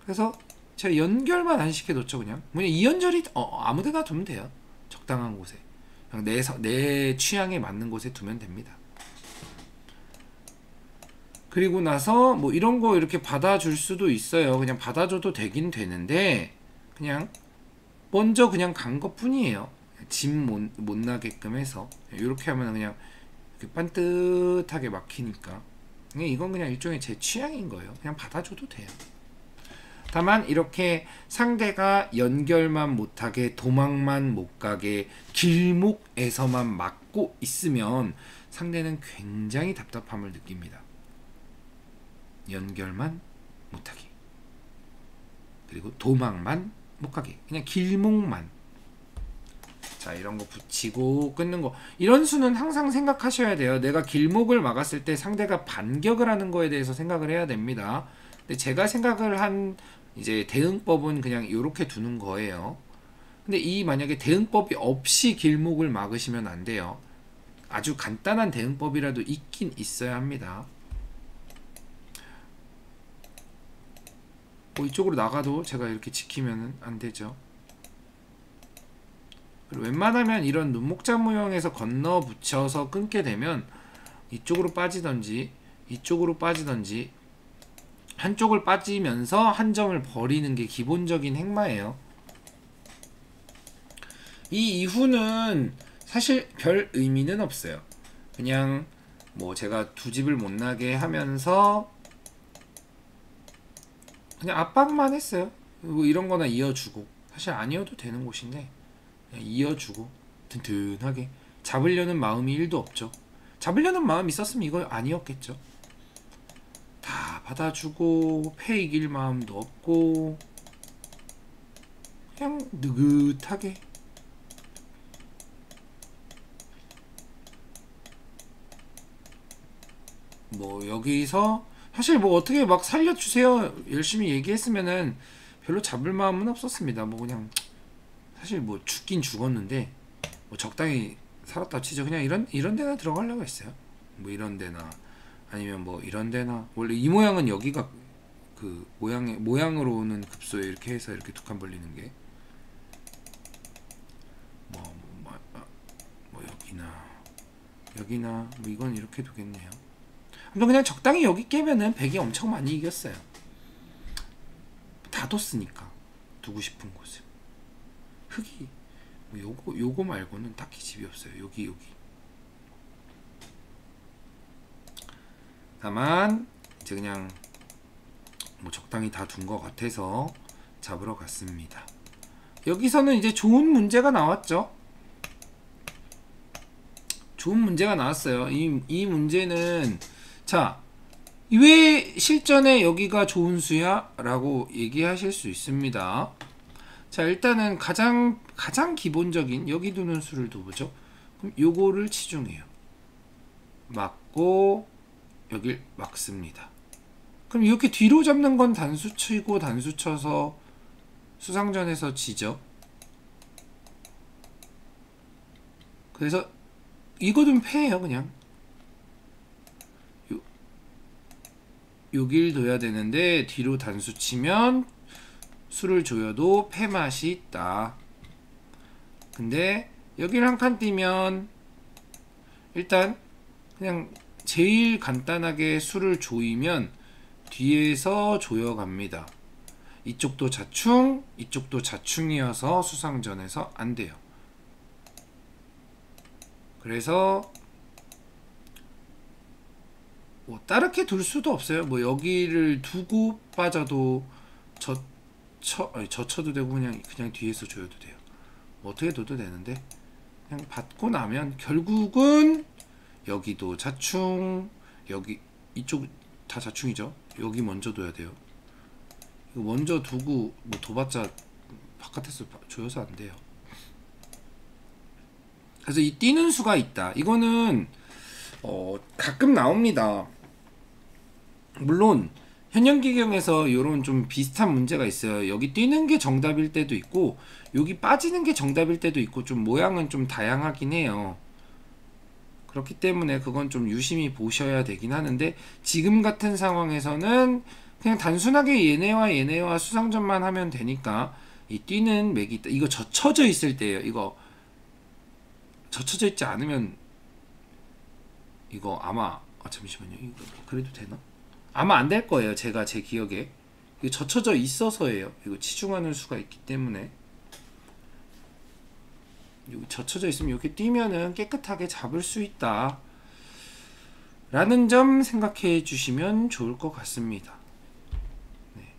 그래서 제가 연결만 안 시켜뒀죠. 그냥 이연절이 아무데나 두면 돼요. 적당한 곳에 그냥 내 취향에 맞는 곳에 두면 됩니다. 그리고 나서 뭐 이런 거 이렇게 받아줄 수도 있어요. 그냥 받아줘도 되긴 되는데 그냥 먼저 그냥 간 것 뿐이에요. 짐 못 나게끔 해서 이렇게 하면 그냥 이렇게 반듯하게 막히니까 이건 그냥 일종의 제 취향인 거예요. 그냥 받아줘도 돼요. 다만 이렇게 상대가 연결만 못하게 도망만 못 가게 길목에서만 막고 있으면 상대는 굉장히 답답함을 느낍니다. 연결만 못하게 그리고 도망만 못 가게 그냥 길목만. 자, 이런 거 붙이고 끊는 거, 이런 수는 항상 생각하셔야 돼요. 내가 길목을 막았을 때 상대가 반격을 하는 거에 대해서 생각을 해야 됩니다. 근데 제가 생각을 한 이제 대응법은 그냥 이렇게 두는 거예요. 근데 이 만약에 대응법이 없이 길목을 막으시면 안 돼요. 아주 간단한 대응법이라도 있긴 있어야 합니다. 뭐 이쪽으로 나가도 제가 이렇게 지키면 안 되죠. 그리고 웬만하면 이런 눈목자 모형에서 건너 붙여서 끊게 되면 이쪽으로 빠지던지 이쪽으로 빠지던지 한쪽을 빠지면서 한 점을 버리는 게 기본적인 행마예요. 이 이후는 사실 별 의미는 없어요. 그냥 뭐 제가 두 집을 못 나게 하면서 그냥 압박만 했어요. 뭐 이런 거나 이어주고, 사실 아니어도 되는 곳인데 그냥 이어주고 든든하게 잡으려는 마음이 1도 없죠. 잡으려는 마음이 있었으면 이거 아니었겠죠. 다 받아주고 패 이길 마음도 없고 그냥 느긋하게 뭐 여기서 사실 뭐 어떻게 막 살려주세요 열심히 얘기했으면은 별로 잡을 마음은 없었습니다. 뭐 그냥 사실 뭐 죽긴 죽었는데 뭐 적당히 살았다 치죠. 그냥 이런 데나 들어가려고 했어요. 뭐 이런 데나 아니면 뭐 이런 데나. 원래 이 모양은 여기가 그 모양으로 오는 급소에 이렇게 해서 이렇게 두 칸 벌리는 게 뭐 여기나 뭐 이건 이렇게 두겠네요. 아무튼 그냥 적당히 여기 깨면은 백이 엄청 많이 이겼어요. 다 뒀으니까 두고 싶은 곳을. 흙이 뭐 요거 말고는 딱히 집이 없어요. 여기 다만 이제 그냥 뭐 적당히 다 둔 것 같아서 잡으러 갔습니다. 여기서는 이제 좋은 문제가 나왔죠. 좋은 문제가 나왔어요. 이 문제는 자, 왜 실전에 여기가 좋은 수야? 라고 얘기하실 수 있습니다. 자, 일단은 가장 기본적인 여기 두는 수를 둬보죠. 그럼 요거를 치중해요. 막고 여길 막습니다. 그럼 이렇게 뒤로 잡는 건 단수 치고 단수 쳐서 수상전에서 지죠. 그래서 이거는 패예요. 그냥 여길 둬야 되는데 뒤로 단수 치면 수를 조여도 폐맛이 있다. 근데 여기를 한 칸 띄면 일단 그냥 제일 간단하게 수를 조이면 뒤에서 조여갑니다. 이쪽도 자충, 이쪽도 자충이어서 수상전에서 안 돼요. 그래서 뭐 다르게 둘 수도 없어요. 뭐 여기를 두고 빠져도 젖혀도 되고 그냥 뒤에서 줘도 돼요. 뭐 어떻게 둬도 되는데 그냥 받고 나면 결국은 여기도 자충, 여기 이쪽 다 자충이죠. 여기 먼저 둬야 돼요. 이거 먼저 두고 뭐 둬봤자 바깥에서 조여서 안 돼요. 그래서 이 뛰는 수가 있다. 이거는 가끔 나옵니다. 물론 현영기경에서 이런 좀 비슷한 문제가 있어요. 여기 뛰는 게 정답일 때도 있고 여기 빠지는 게 정답일 때도 있고 좀 모양은 좀 다양하긴 해요. 그렇기 때문에 그건 좀 유심히 보셔야 되긴 하는데 지금 같은 상황에서는 그냥 단순하게 얘네와 수상전만 하면 되니까 이 뛰는 맥이 있다. 이거 젖혀져 있을 때예요. 이거 젖혀져 있지 않으면 이거 아마 잠시만요. 이거 그래도 되나? 아마 안 될 거예요. 제 기억에 이거 젖혀져 있어서예요. 이거 치중하는 수가 있기 때문에 여기 젖혀져 있으면 이렇게 뛰면은 깨끗하게 잡을 수 있다 라는 점 생각해 주시면 좋을 것 같습니다. 네.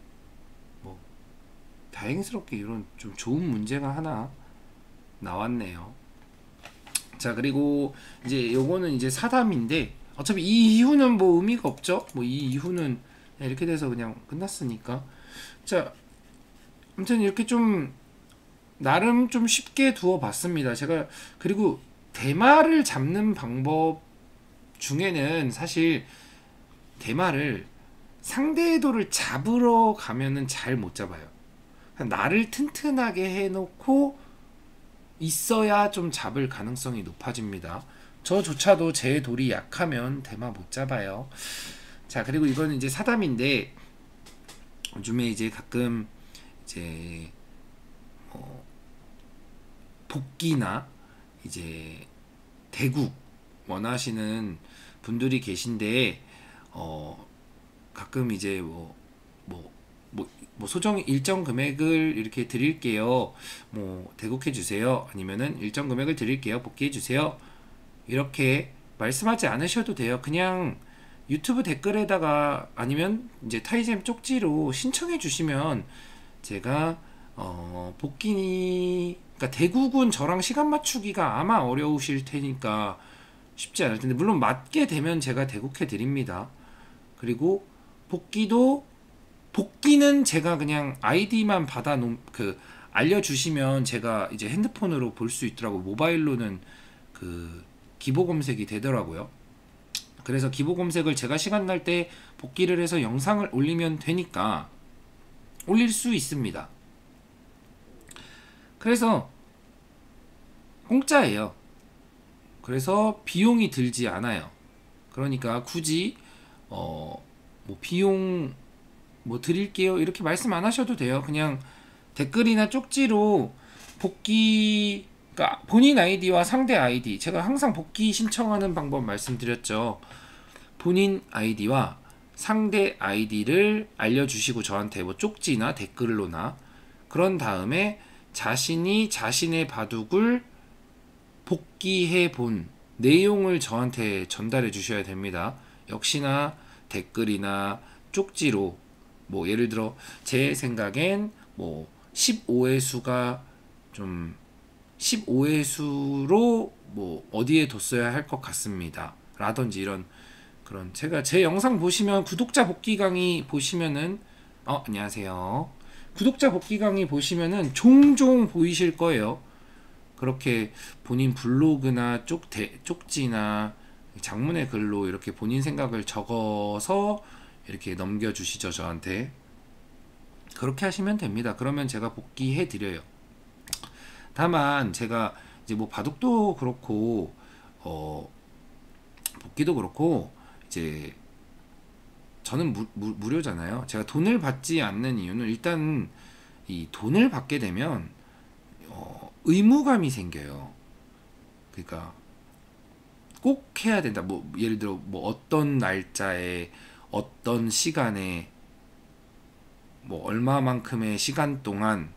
뭐 다행스럽게 이런 좀 좋은 문제가 하나 나왔네요. 자, 그리고 이제 요거는 이제 사담인데 어차피 이 이후는 뭐 의미가 없죠. 뭐 이 이후는 이렇게 돼서 그냥 끝났으니까. 자, 아무튼 이렇게 좀 나름 좀 쉽게 두어 봤습니다. 제가 그리고 대마를 잡는 방법 중에는 사실 대마를 상대의 돌을 잡으러 가면은 잘 못 잡아요. 나를 튼튼하게 해놓고 있어야 좀 잡을 가능성이 높아집니다. 저조차도 제 돌이 약하면 대마 못 잡아요. 자, 그리고 이거는 이제 사담인데 요즘에 이제 가끔 이제 복기나 이제 대국 원하시는 분들이 계신데 가끔 이제 뭐 소정 일정 금액을 이렇게 드릴게요. 뭐 대국해 주세요. 아니면은 일정 금액을 드릴게요. 복귀해 주세요. 이렇게 말씀하지 않으셔도 돼요. 그냥 유튜브 댓글에다가 아니면 이제 타이잼 쪽지로 신청해 주시면 제가 그러니까 대국은 저랑 시간 맞추기가 아마 어려우실 테니까 쉽지 않을 텐데 물론 맞게 되면 제가 대국해 드립니다. 그리고 복귀는 제가 그냥 아이디만 알려주시면 제가 이제 핸드폰으로 볼 수 있더라고. 모바일로는 그 기보 검색이 되더라고요. 그래서 기보 검색을 제가 시간 날 때 복귀를 해서 영상을 올리면 되니까 올릴 수 있습니다. 그래서 공짜예요. 그래서 비용이 들지 않아요. 그러니까 굳이 뭐 비용 뭐 드릴게요 이렇게 말씀 안 하셔도 돼요. 그냥 댓글이나 쪽지로 복귀, 그러니까 본인 아이디와 상대 아이디, 제가 항상 복귀 신청하는 방법 말씀드렸죠. 본인 아이디와 상대 아이디를 알려주시고 저한테 뭐 쪽지나 댓글로나 그런 다음에 자신이 자신의 바둑을 복귀해 본 내용을 저한테 전달해 주셔야 됩니다. 역시나 댓글이나 쪽지로 뭐 예를 들어 제 생각엔 뭐 15회 수가 좀 15회 수로 뭐 어디에 뒀어야 할 것 같습니다. 라든지 이런 그런 제가 제 영상 보시면 구독자 복귀 강의 보시면은 안녕하세요. 구독자 복귀 강의 보시면은 종종 보이실 거예요. 그렇게 본인 블로그나 쪽지나 장문의 글로 이렇게 본인 생각을 적어서 이렇게 넘겨주시죠, 저한테. 그렇게 하시면 됩니다. 그러면 제가 복귀해 드려요. 다만 제가 이제 뭐 바둑도 그렇고 복귀도 그렇고 이제 저는 무료잖아요. 제가 돈을 받지 않는 이유는 일단 이 돈을 받게 되면 의무감이 생겨요. 그러니까 꼭 해야 된다. 뭐 예를 들어 뭐 어떤 날짜에 어떤 시간에 뭐 얼마만큼의 시간 동안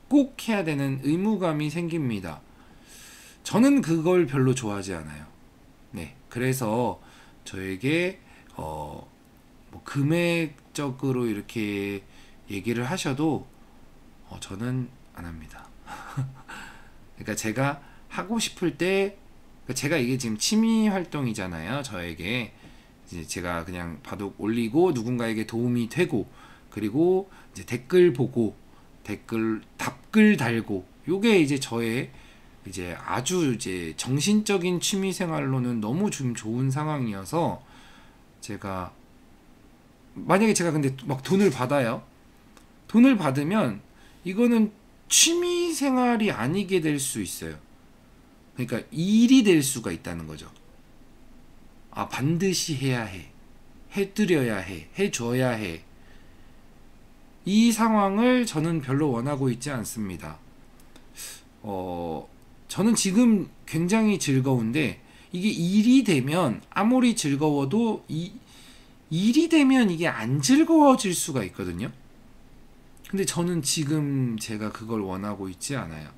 꼭 해야 되는 의무감이 생깁니다. 저는 그걸 별로 좋아하지 않아요. 네, 그래서 저에게 뭐 금액적으로 이렇게 얘기를 하셔도 저는 안 합니다. 그러니까 제가 하고 싶을 때, 그러니까 제가 이게 지금 취미 활동이잖아요. 저에게 이제 제가 그냥 바둑 올리고 누군가에게 도움이 되고, 그리고 이제 댓글 보고 답글 달고, 요게 이제 저의 이제 아주 이제 정신적인 취미 생활로는 너무 좀 좋은 상황이어서, 제가 만약에 제가 근데 막 돈을 받아요. 돈을 받으면 이거는 취미 생활이 아니게 될 수 있어요. 그러니까 일이 될 수가 있다는 거죠. 아, 반드시 해야 해. 해드려야 해. 해줘야 해. 이 상황을 저는 별로 원하고 있지 않습니다. 저는 지금 굉장히 즐거운데, 이게 일이 되면 아무리 즐거워도 일이 되면 이게 안 즐거워질 수가 있거든요. 근데 저는 지금 제가 그걸 원하고 있지 않아요.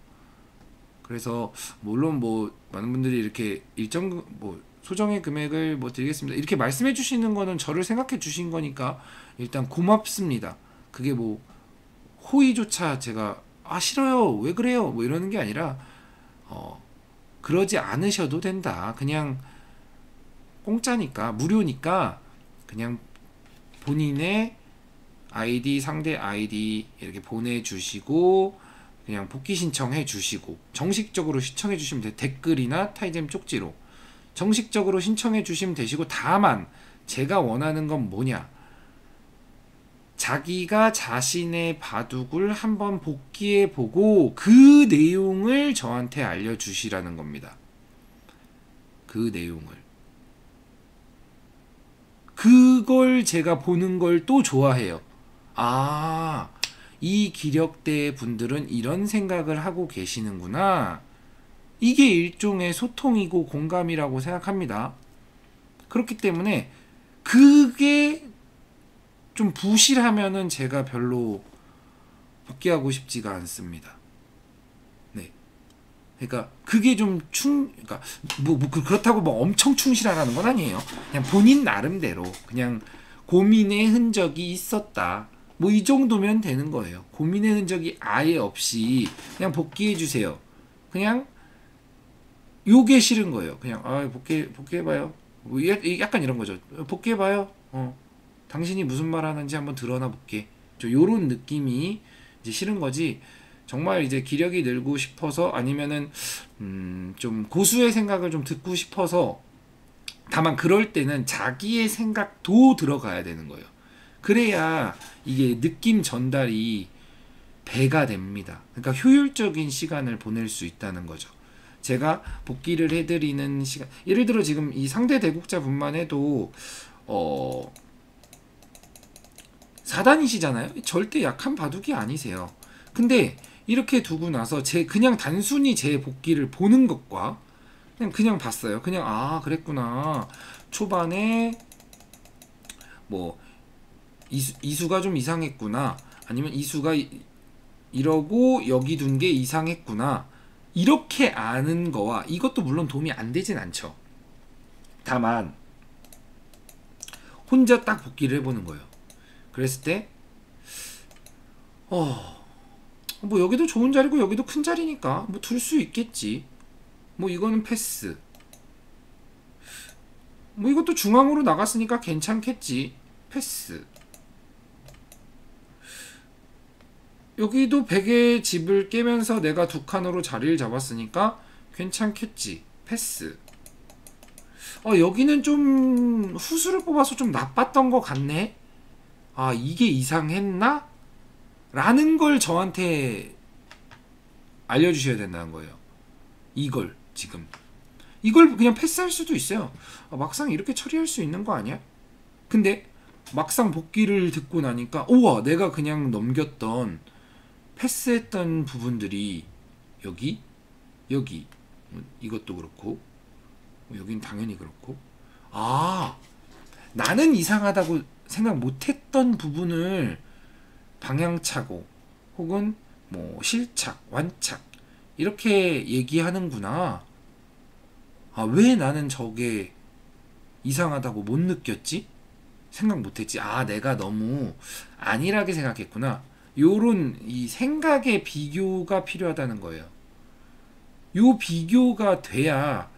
그래서 물론 뭐 많은 분들이 이렇게 일정 뭐 소정의 금액을 뭐 드리겠습니다 이렇게 말씀해 주시는 거는 저를 생각해 주신 거니까 일단 고맙습니다. 그게 뭐 호의조차 제가 싫어요 왜 그래요 뭐 이러는 게 아니라 그러지 않으셔도 된다. 그냥 공짜니까 무료니까 그냥 본인의 아이디 상대 아이디 이렇게 보내주시고 그냥 복귀 신청해 주시고 정식적으로 신청해 주시면 돼요. 댓글이나 타이젠 쪽지로 정식적으로 신청해 주시면 되시고, 다만 제가 원하는 건 뭐냐, 자기가 자신의 바둑을 한번 복귀해 보고 그 내용을 저한테 알려주시라는 겁니다. 그 내용을. 그걸 제가 보는 걸 또 좋아해요. 이 기력대 분들은 이런 생각을 하고 계시는구나. 이게 일종의 소통이고 공감이라고 생각합니다. 그렇기 때문에 그게 좀 부실하면은 제가 별로 복귀하고 싶지가 않습니다. 네. 그러니까 그게 좀 그러니까 그렇다고 뭐 엄청 충실하라는 건 아니에요. 그냥 본인 나름대로 그냥 고민의 흔적이 있었다. 뭐 이 정도면 되는 거예요. 고민의 흔적이 아예 없이 그냥 복귀해 주세요. 그냥 요게 싫은 거예요. 그냥 복귀해봐요. 뭐 약간 이런 거죠. 복귀해봐요. 당신이 무슨 말 하는지 한번 드러나 볼게. 요런 느낌이 이제 싫은 거지. 정말 이제 기력이 늘고 싶어서 아니면은 좀 고수의 생각을 좀 듣고 싶어서, 다만 그럴 때는 자기의 생각도 들어가야 되는 거예요. 그래야 이게 느낌 전달이 배가 됩니다. 그러니까 효율적인 시간을 보낼 수 있다는 거죠. 제가 복귀를 해드리는 시간, 예를 들어 지금 이 상대 대국자 분만 해도 4단이시잖아요. 절대 약한 바둑이 아니세요. 근데 이렇게 두고 나서 그냥 단순히 제 복귀를 보는 것과 그냥 봤어요. 그냥 그랬구나. 초반에 뭐 이수가 좀 이상했구나. 아니면 이수가 이러고 여기 둔 게 이상했구나. 이렇게 아는 거와 이것도 물론 도움이 안 되진 않죠. 다만 혼자 딱 복귀를 해보는 거예요. 그랬을 때 뭐 여기도 좋은 자리고 여기도 큰 자리니까 뭐 둘 수 있겠지. 뭐 이거는 패스. 뭐 이것도 중앙으로 나갔으니까 괜찮겠지. 패스. 여기도 100의 집을 깨면서 내가 두 칸으로 자리를 잡았으니까 괜찮겠지. 패스. 여기는 좀 후수를 뽑아서 좀 나빴던 것 같네. 이게 이상했나? 라는 걸 저한테 알려주셔야 된다는 거예요. 이걸 그냥 패스할 수도 있어요. 막상 이렇게 처리할 수 있는 거 아니야? 근데 막상 복귀를 듣고 나니까 우와, 내가 그냥 넘겼던 패스했던 부분들이 여기, 여기, 이것도 그렇고, 여긴 당연히 그렇고, 아, 나는 이상하다고 생각 못했던 부분을 방향차고 혹은 뭐 실착, 완착 이렇게 얘기하는구나. 아, 왜 나는 저게 이상하다고 못 느꼈지? 생각 못했지. 아, 내가 너무 안일하게 생각했구나. 요런 이 생각의 비교가 필요하다는 거예요. 요 비교가 돼야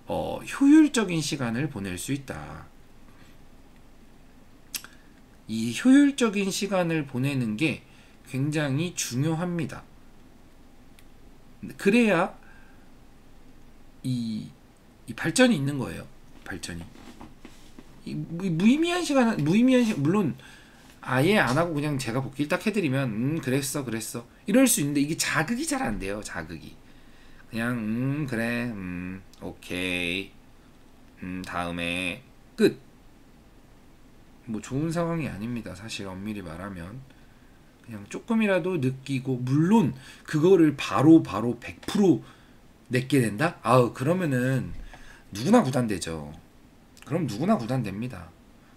효율적인 시간을 보낼 수 있다. 이 효율적인 시간을 보내는 게 굉장히 중요합니다. 그래야 이 발전이 있는 거예요. 발전이. 무의미한 시간, 물론 아예 안 하고 그냥 제가 복귀를 딱 해드리면 그랬어 이럴 수 있는데 이게 자극이 잘 안 돼요. 자극이 그냥 그래 오케이 다음에 끝. 뭐 좋은 상황이 아닙니다. 사실 엄밀히 말하면 그냥 조금이라도 느끼고, 물론 그거를 바로 100% 내게 된다? 아우, 그러면은 누구나 구단되죠. 그럼 누구나 구단됩니다.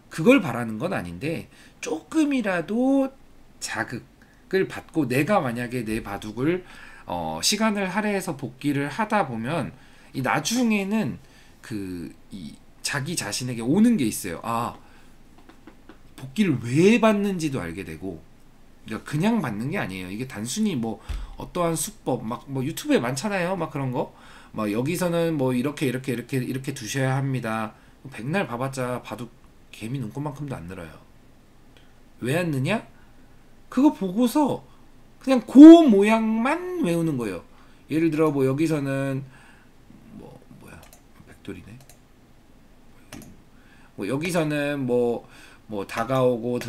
그걸 바라는 건 아닌데 조금이라도 자극을 받고, 내가 만약에 내 바둑을 시간을 할애해서 복귀를 하다 보면 이 나중에는 이 자기 자신에게 오는 게 있어요. 아, 복귀를 왜 받는지도 알게 되고, 그러니까 그냥 받는 게 아니에요. 이게 단순히 뭐 어떠한 수법 막 뭐 유튜브에 많잖아요. 막 그런 거. 막 여기서는 뭐 이렇게 두셔야 합니다. 백날 봐봤자 바둑 개미 눈곱만큼도 안 늘어요. 왜 안 느냐? 그거 보고서 그냥 그 모양만 외우는 거예요. 예를 들어 뭐 여기서는 뭐야 백돌이네. 뭐 여기서는 뭐 다가오고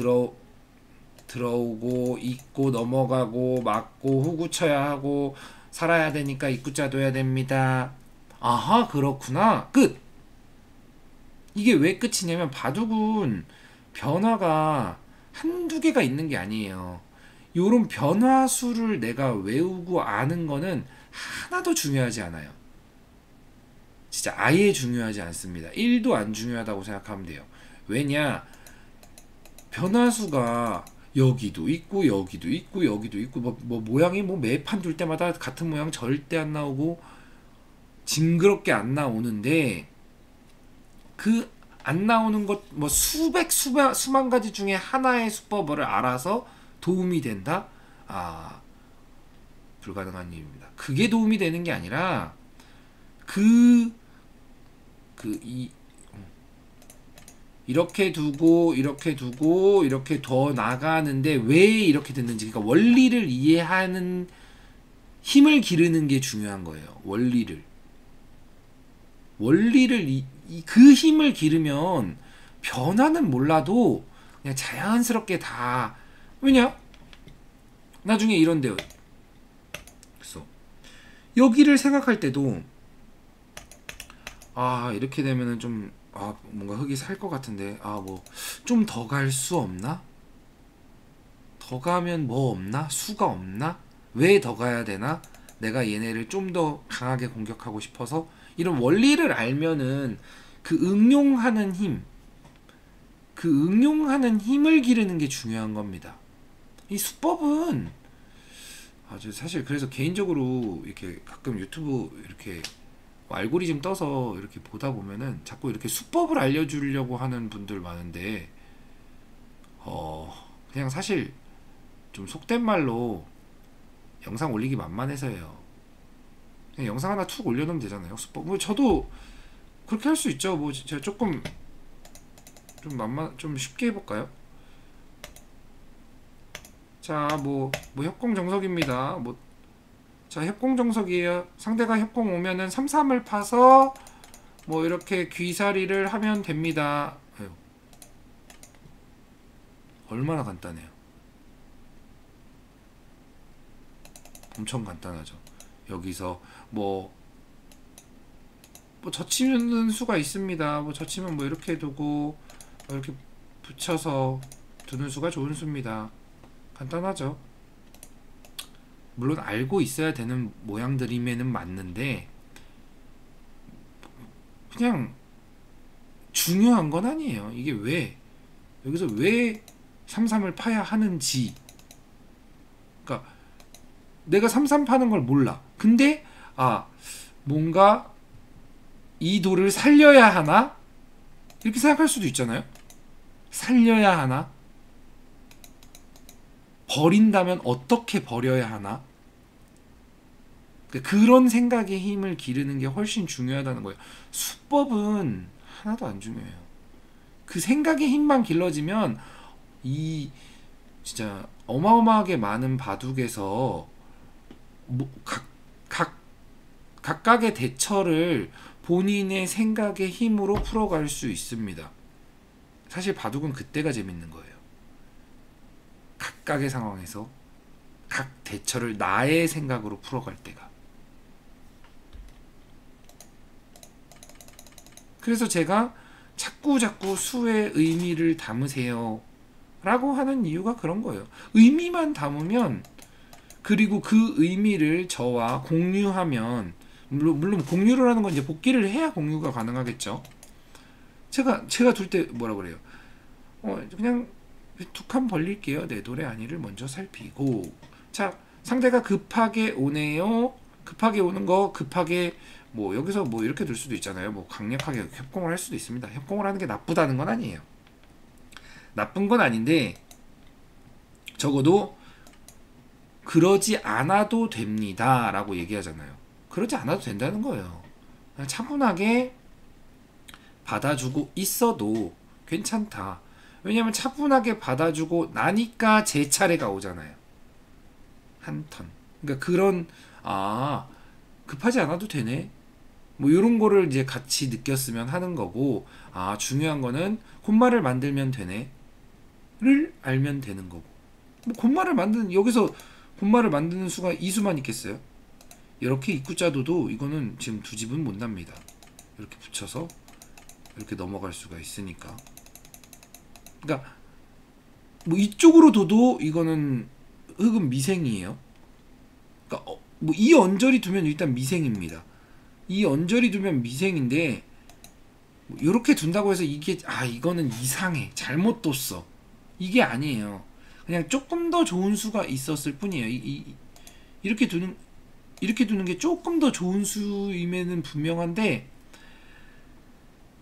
들어오고 있고 넘어가고 맞고 후구 쳐야 하고 살아야 되니까 입구자 둬야 됩니다. 아하, 그렇구나. 끝. 이게 왜 끝이냐면 바둑은 변화가 한두 개가 있는 게 아니에요. 요런 변화수를 내가 외우고 아는 거는 하나도 중요하지 않아요. 진짜 아예 중요하지 않습니다. 1도 안 중요하다고 생각하면 돼요. 왜냐? 변화수가 여기도 있고 여기도 있고 여기도 있고 뭐 모양이 뭐 매판 둘 때마다 같은 모양 절대 안 나오고 징그럽게 안 나오는데, 그 안 나오는 것 뭐 수만 가지 중에 하나의 수법을 알아서 도움이 된다? 아, 불가능한 일입니다. 그게 도움이 되는 게 아니라 이렇게 두고 이렇게 더 나가는데 왜 이렇게 됐는지, 그러니까 원리를 이해하는 힘을 기르는 게 중요한 거예요. 원리를 그 힘을 기르면 변화는 몰라도 그냥 자연스럽게 다, 왜냐? 나중에 이런데요. 그래서 여기를 생각할 때도 아, 이렇게 되면은 좀 뭔가 흙이 살 것 같은데, 뭐 좀 더 갈 수 없나? 더 가면 뭐 없나? 수가 없나? 왜 더 가야 되나? 내가 얘네를 좀 더 강하게 공격하고 싶어서. 이런 원리를 알면은 그 응용하는 힘을 기르는 게 중요한 겁니다. 이 수법은 아주 사실, 그래서 개인적으로 이렇게 가끔 유튜브 이렇게 알고리즘 떠서 이렇게 보다 보면은 자꾸 이렇게 수법을 알려주려고 하는 분들 많은데, 그냥 사실 좀 속된 말로 영상 올리기 만만해서예요. 그냥 영상 하나 툭 올려놓으면 되잖아요. 수법. 뭐 저도 그렇게 할 수 있죠. 뭐 제가 조금 좀 쉽게 해볼까요? 자, 뭐 협공정석입니다. 자, 협공정석이에요. 상대가 협공 오면은 3-3을 파서 뭐 이렇게 귀사리를 하면 됩니다. 아유, 얼마나 간단해요. 엄청 간단하죠. 여기서 뭐 젖히는 수가 있습니다. 뭐 젖히면 뭐 이렇게 두고 이렇게 붙여서 두는 수가 좋은 수입니다. 간단하죠. 물론 알고 있어야 되는 모양들임에는 맞는데 그냥 중요한 건 아니에요. 이게 왜 여기서 왜 33을 파야 하는지. 그러니까 내가 33 파는 걸 몰라. 근데 뭔가 이 돌을 살려야 하나? 이렇게 생각할 수도 있잖아요. 살려야 하나? 버린다면 어떻게 버려야 하나? 그런 생각에 힘을 기르는 게 훨씬 중요하다는 거예요. 수법은 하나도 안 중요해요. 그 생각의 힘만 길러지면 이 진짜 어마어마하게 많은 바둑에서 각각의 대처를 본인의 생각의 힘으로 풀어갈 수 있습니다. 사실 바둑은 그때가 재밌는 거예요. 각각의 상황에서 각 대처를 나의 생각으로 풀어갈 때가. 그래서 제가 자꾸 수의 의미를 담으세요 라고 하는 이유가 그런 거예요. 의미만 담으면, 그리고 그 의미를 저와 공유하면, 물론 공유를 하는 건 이제 복기를 해야 공유가 가능하겠죠. 제가 둘 때 뭐라 그래요? 그냥 두 칸 벌릴게요. 내 돌의 안위를 먼저 살피고. 자, 상대가 급하게 오네요. 급하게 오는 거, 급하게 여기서 이렇게 둘 수도 있잖아요. 강력하게 협공을 할 수도 있습니다. 협공을 하는 게 나쁘다는 건 아니에요. 나쁜 건 아닌데 적어도 그러지 않아도 됩니다 라고 얘기하잖아요. 그러지 않아도 된다는 거예요. 그냥 차분하게 받아주고 있어도 괜찮다. 왜냐면 차분하게 받아주고 나니까 제 차례가 오잖아요. 한 턴. 그러니까 그런 급하지 않아도 되네. 이런 거를 이제 같이 느꼈으면 하는 거고, 중요한 거는 콧말을 만들면 되네 를 알면 되는 거고. 여기서 콧말을 만드는 수가 2수만 있겠어요? 이렇게 입구자도도 이거는 지금 두 집은 못 납니다. 이렇게 붙여서 이렇게 넘어갈 수가 있으니까. 그러니까 이쪽으로 둬도 이거는 흙은 미생이에요. 그러니까 이 언저리 두면 일단 미생입니다. 이 언저리 두면 미생인데 이렇게 둔다고 해서 이거는 이상해, 잘못 뒀어, 이게 아니에요. 그냥 조금 더 좋은 수가 있었을 뿐이에요. 이렇게 두는 게 조금 더 좋은 수임에는 분명한데,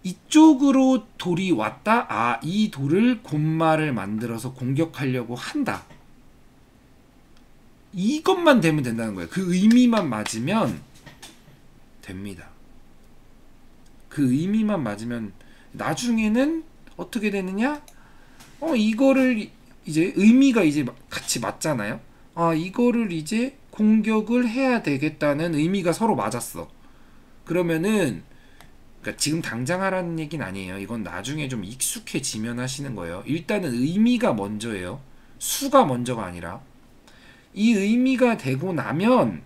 이쪽으로 돌이 왔다. 이 돌을 곰말을 만들어서 공격하려고 한다. 이것만 되면 된다는 거예요. 그 의미만 맞으면 됩니다. 그 의미만 맞으면 나중에는 어떻게 되느냐? 이거를 이제 의미가 이제 같이 맞잖아요. 이거를 이제 공격을 해야 되겠다는 의미가 서로 맞았어. 그러면은 그러니까 지금 당장 하라는 얘기는 아니에요. 이건 나중에 좀 익숙해지면 하시는 거예요. 일단은 의미가 먼저예요. 수가 먼저가 아니라. 이 의미가 되고 나면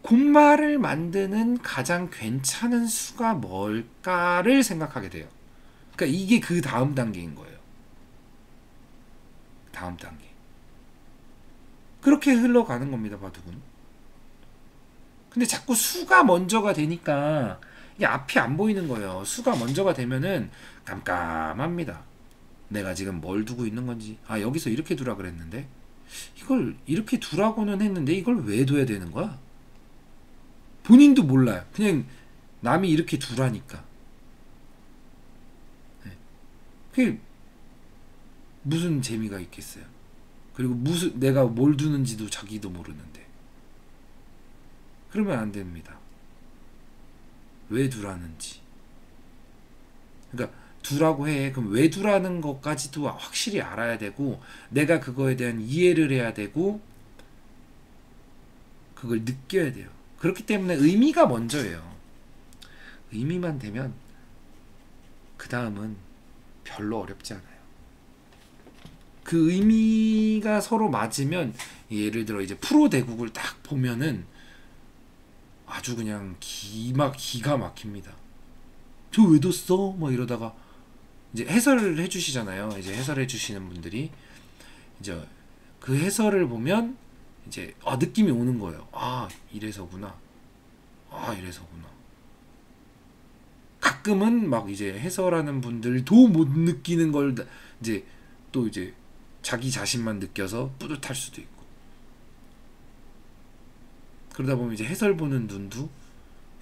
곰말을 만드는 가장 괜찮은 수가 뭘까를 생각하게 돼요. 그러니까 이게 그 다음 단계인 거예요. 다음 단계. 그렇게 흘러가는 겁니다, 바둑은. 근데 자꾸 수가 먼저가 되니까 이게 앞이 안 보이는 거예요. 수가 먼저가 되면은 깜깜합니다. 내가 지금 뭘 두고 있는 건지. 여기서 이렇게 두라 그랬는데 이걸 이렇게 두라고는 했는데 이걸 왜 둬야 되는 거야? 본인도 몰라요. 그냥 남이 이렇게 두라니까. 그게 무슨 재미가 있겠어요. 그리고 내가 뭘 두는지도 자기도 모르는데. 그러면 안 됩니다. 왜 두라는지. 그러니까 두라고 해. 그럼 왜 두라는 것까지도 확실히 알아야 되고, 내가 그거에 대한 이해를 해야 되고, 그걸 느껴야 돼요. 그렇기 때문에 의미가 먼저예요. 의미만 되면 그 다음은 별로 어렵지 않아요. 그 의미가 서로 맞으면, 예를 들어 이제 프로 대국을 딱 보면은 아주 그냥 기가 막힙니다. 저 왜 뒀어? 이러다가 이제 해설을 해주시잖아요. 이제 해설해 주시는 분들이 이제 그 해설을 보면 이제 느낌이 오는 거예요. 이래서구나. 이래서구나. 가끔은 막 이제 해설하는 분들도 못 느끼는 걸 이제 또 이제 자기 자신만 느껴서 뿌듯할 수도 있고. 그러다 보면 이제 해설 보는 눈도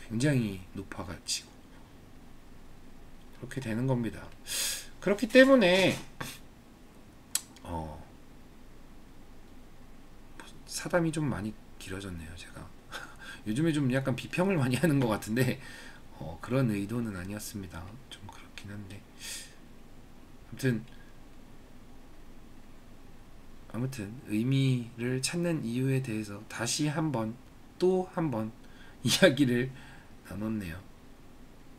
굉장히 높아가지고 그렇게 되는 겁니다. 그렇기 때문에 사담이 좀 많이 길어졌네요. 제가 요즘에 좀 약간 비평을 많이 하는 것 같은데 그런 의도는 아니었습니다. 좀 그렇긴 한데 아무튼 의미를 찾는 이유에 대해서 다시 또 한 번 이야기를 나눴네요.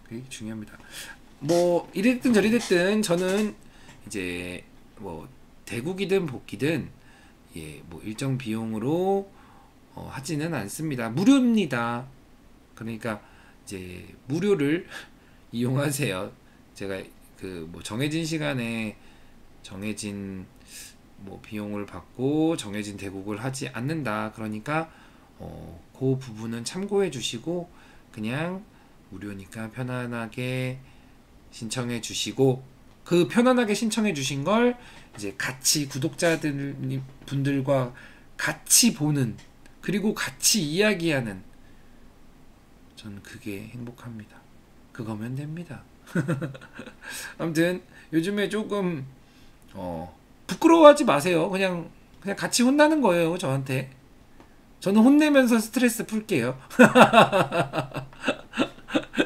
그게 중요합니다. 뭐 이랬든 저랬든 저는 이제 뭐 대국이든 복귀든 뭐 일정 비용으로 하지는 않습니다. 무료입니다. 그러니까 이제 무료를 이용하세요. 제가 그 뭐 정해진 시간에 정해진 뭐 비용을 받고 정해진 대국을 하지 않는다. 그러니까 그 부분은 참고해 주시고 그냥 무료니까 편안하게 신청해 주시고 그 편안하게 신청해 주신 걸 이제 같이 구독자들 분들과 같이 보는 그리고 같이 이야기하는 전 그게 행복합니다. 그거면 됩니다. 아무튼 요즘에 조금 부끄러워하지 마세요. 그냥 같이 혼나는 거예요. 저한테. 저는 혼내면서 스트레스 풀게요.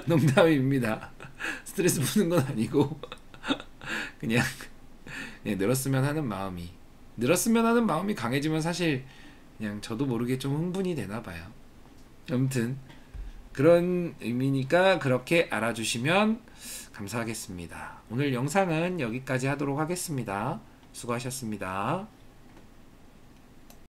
농담입니다. 스트레스 푸는 건 아니고 그냥 늘었으면 하는 마음이 강해지면 사실 그냥 저도 모르게 좀 흥분이 되나 봐요. 아무튼 그런 의미니까 그렇게 알아주시면 감사하겠습니다. 오늘 영상은 여기까지 하도록 하겠습니다. 수고하셨습니다.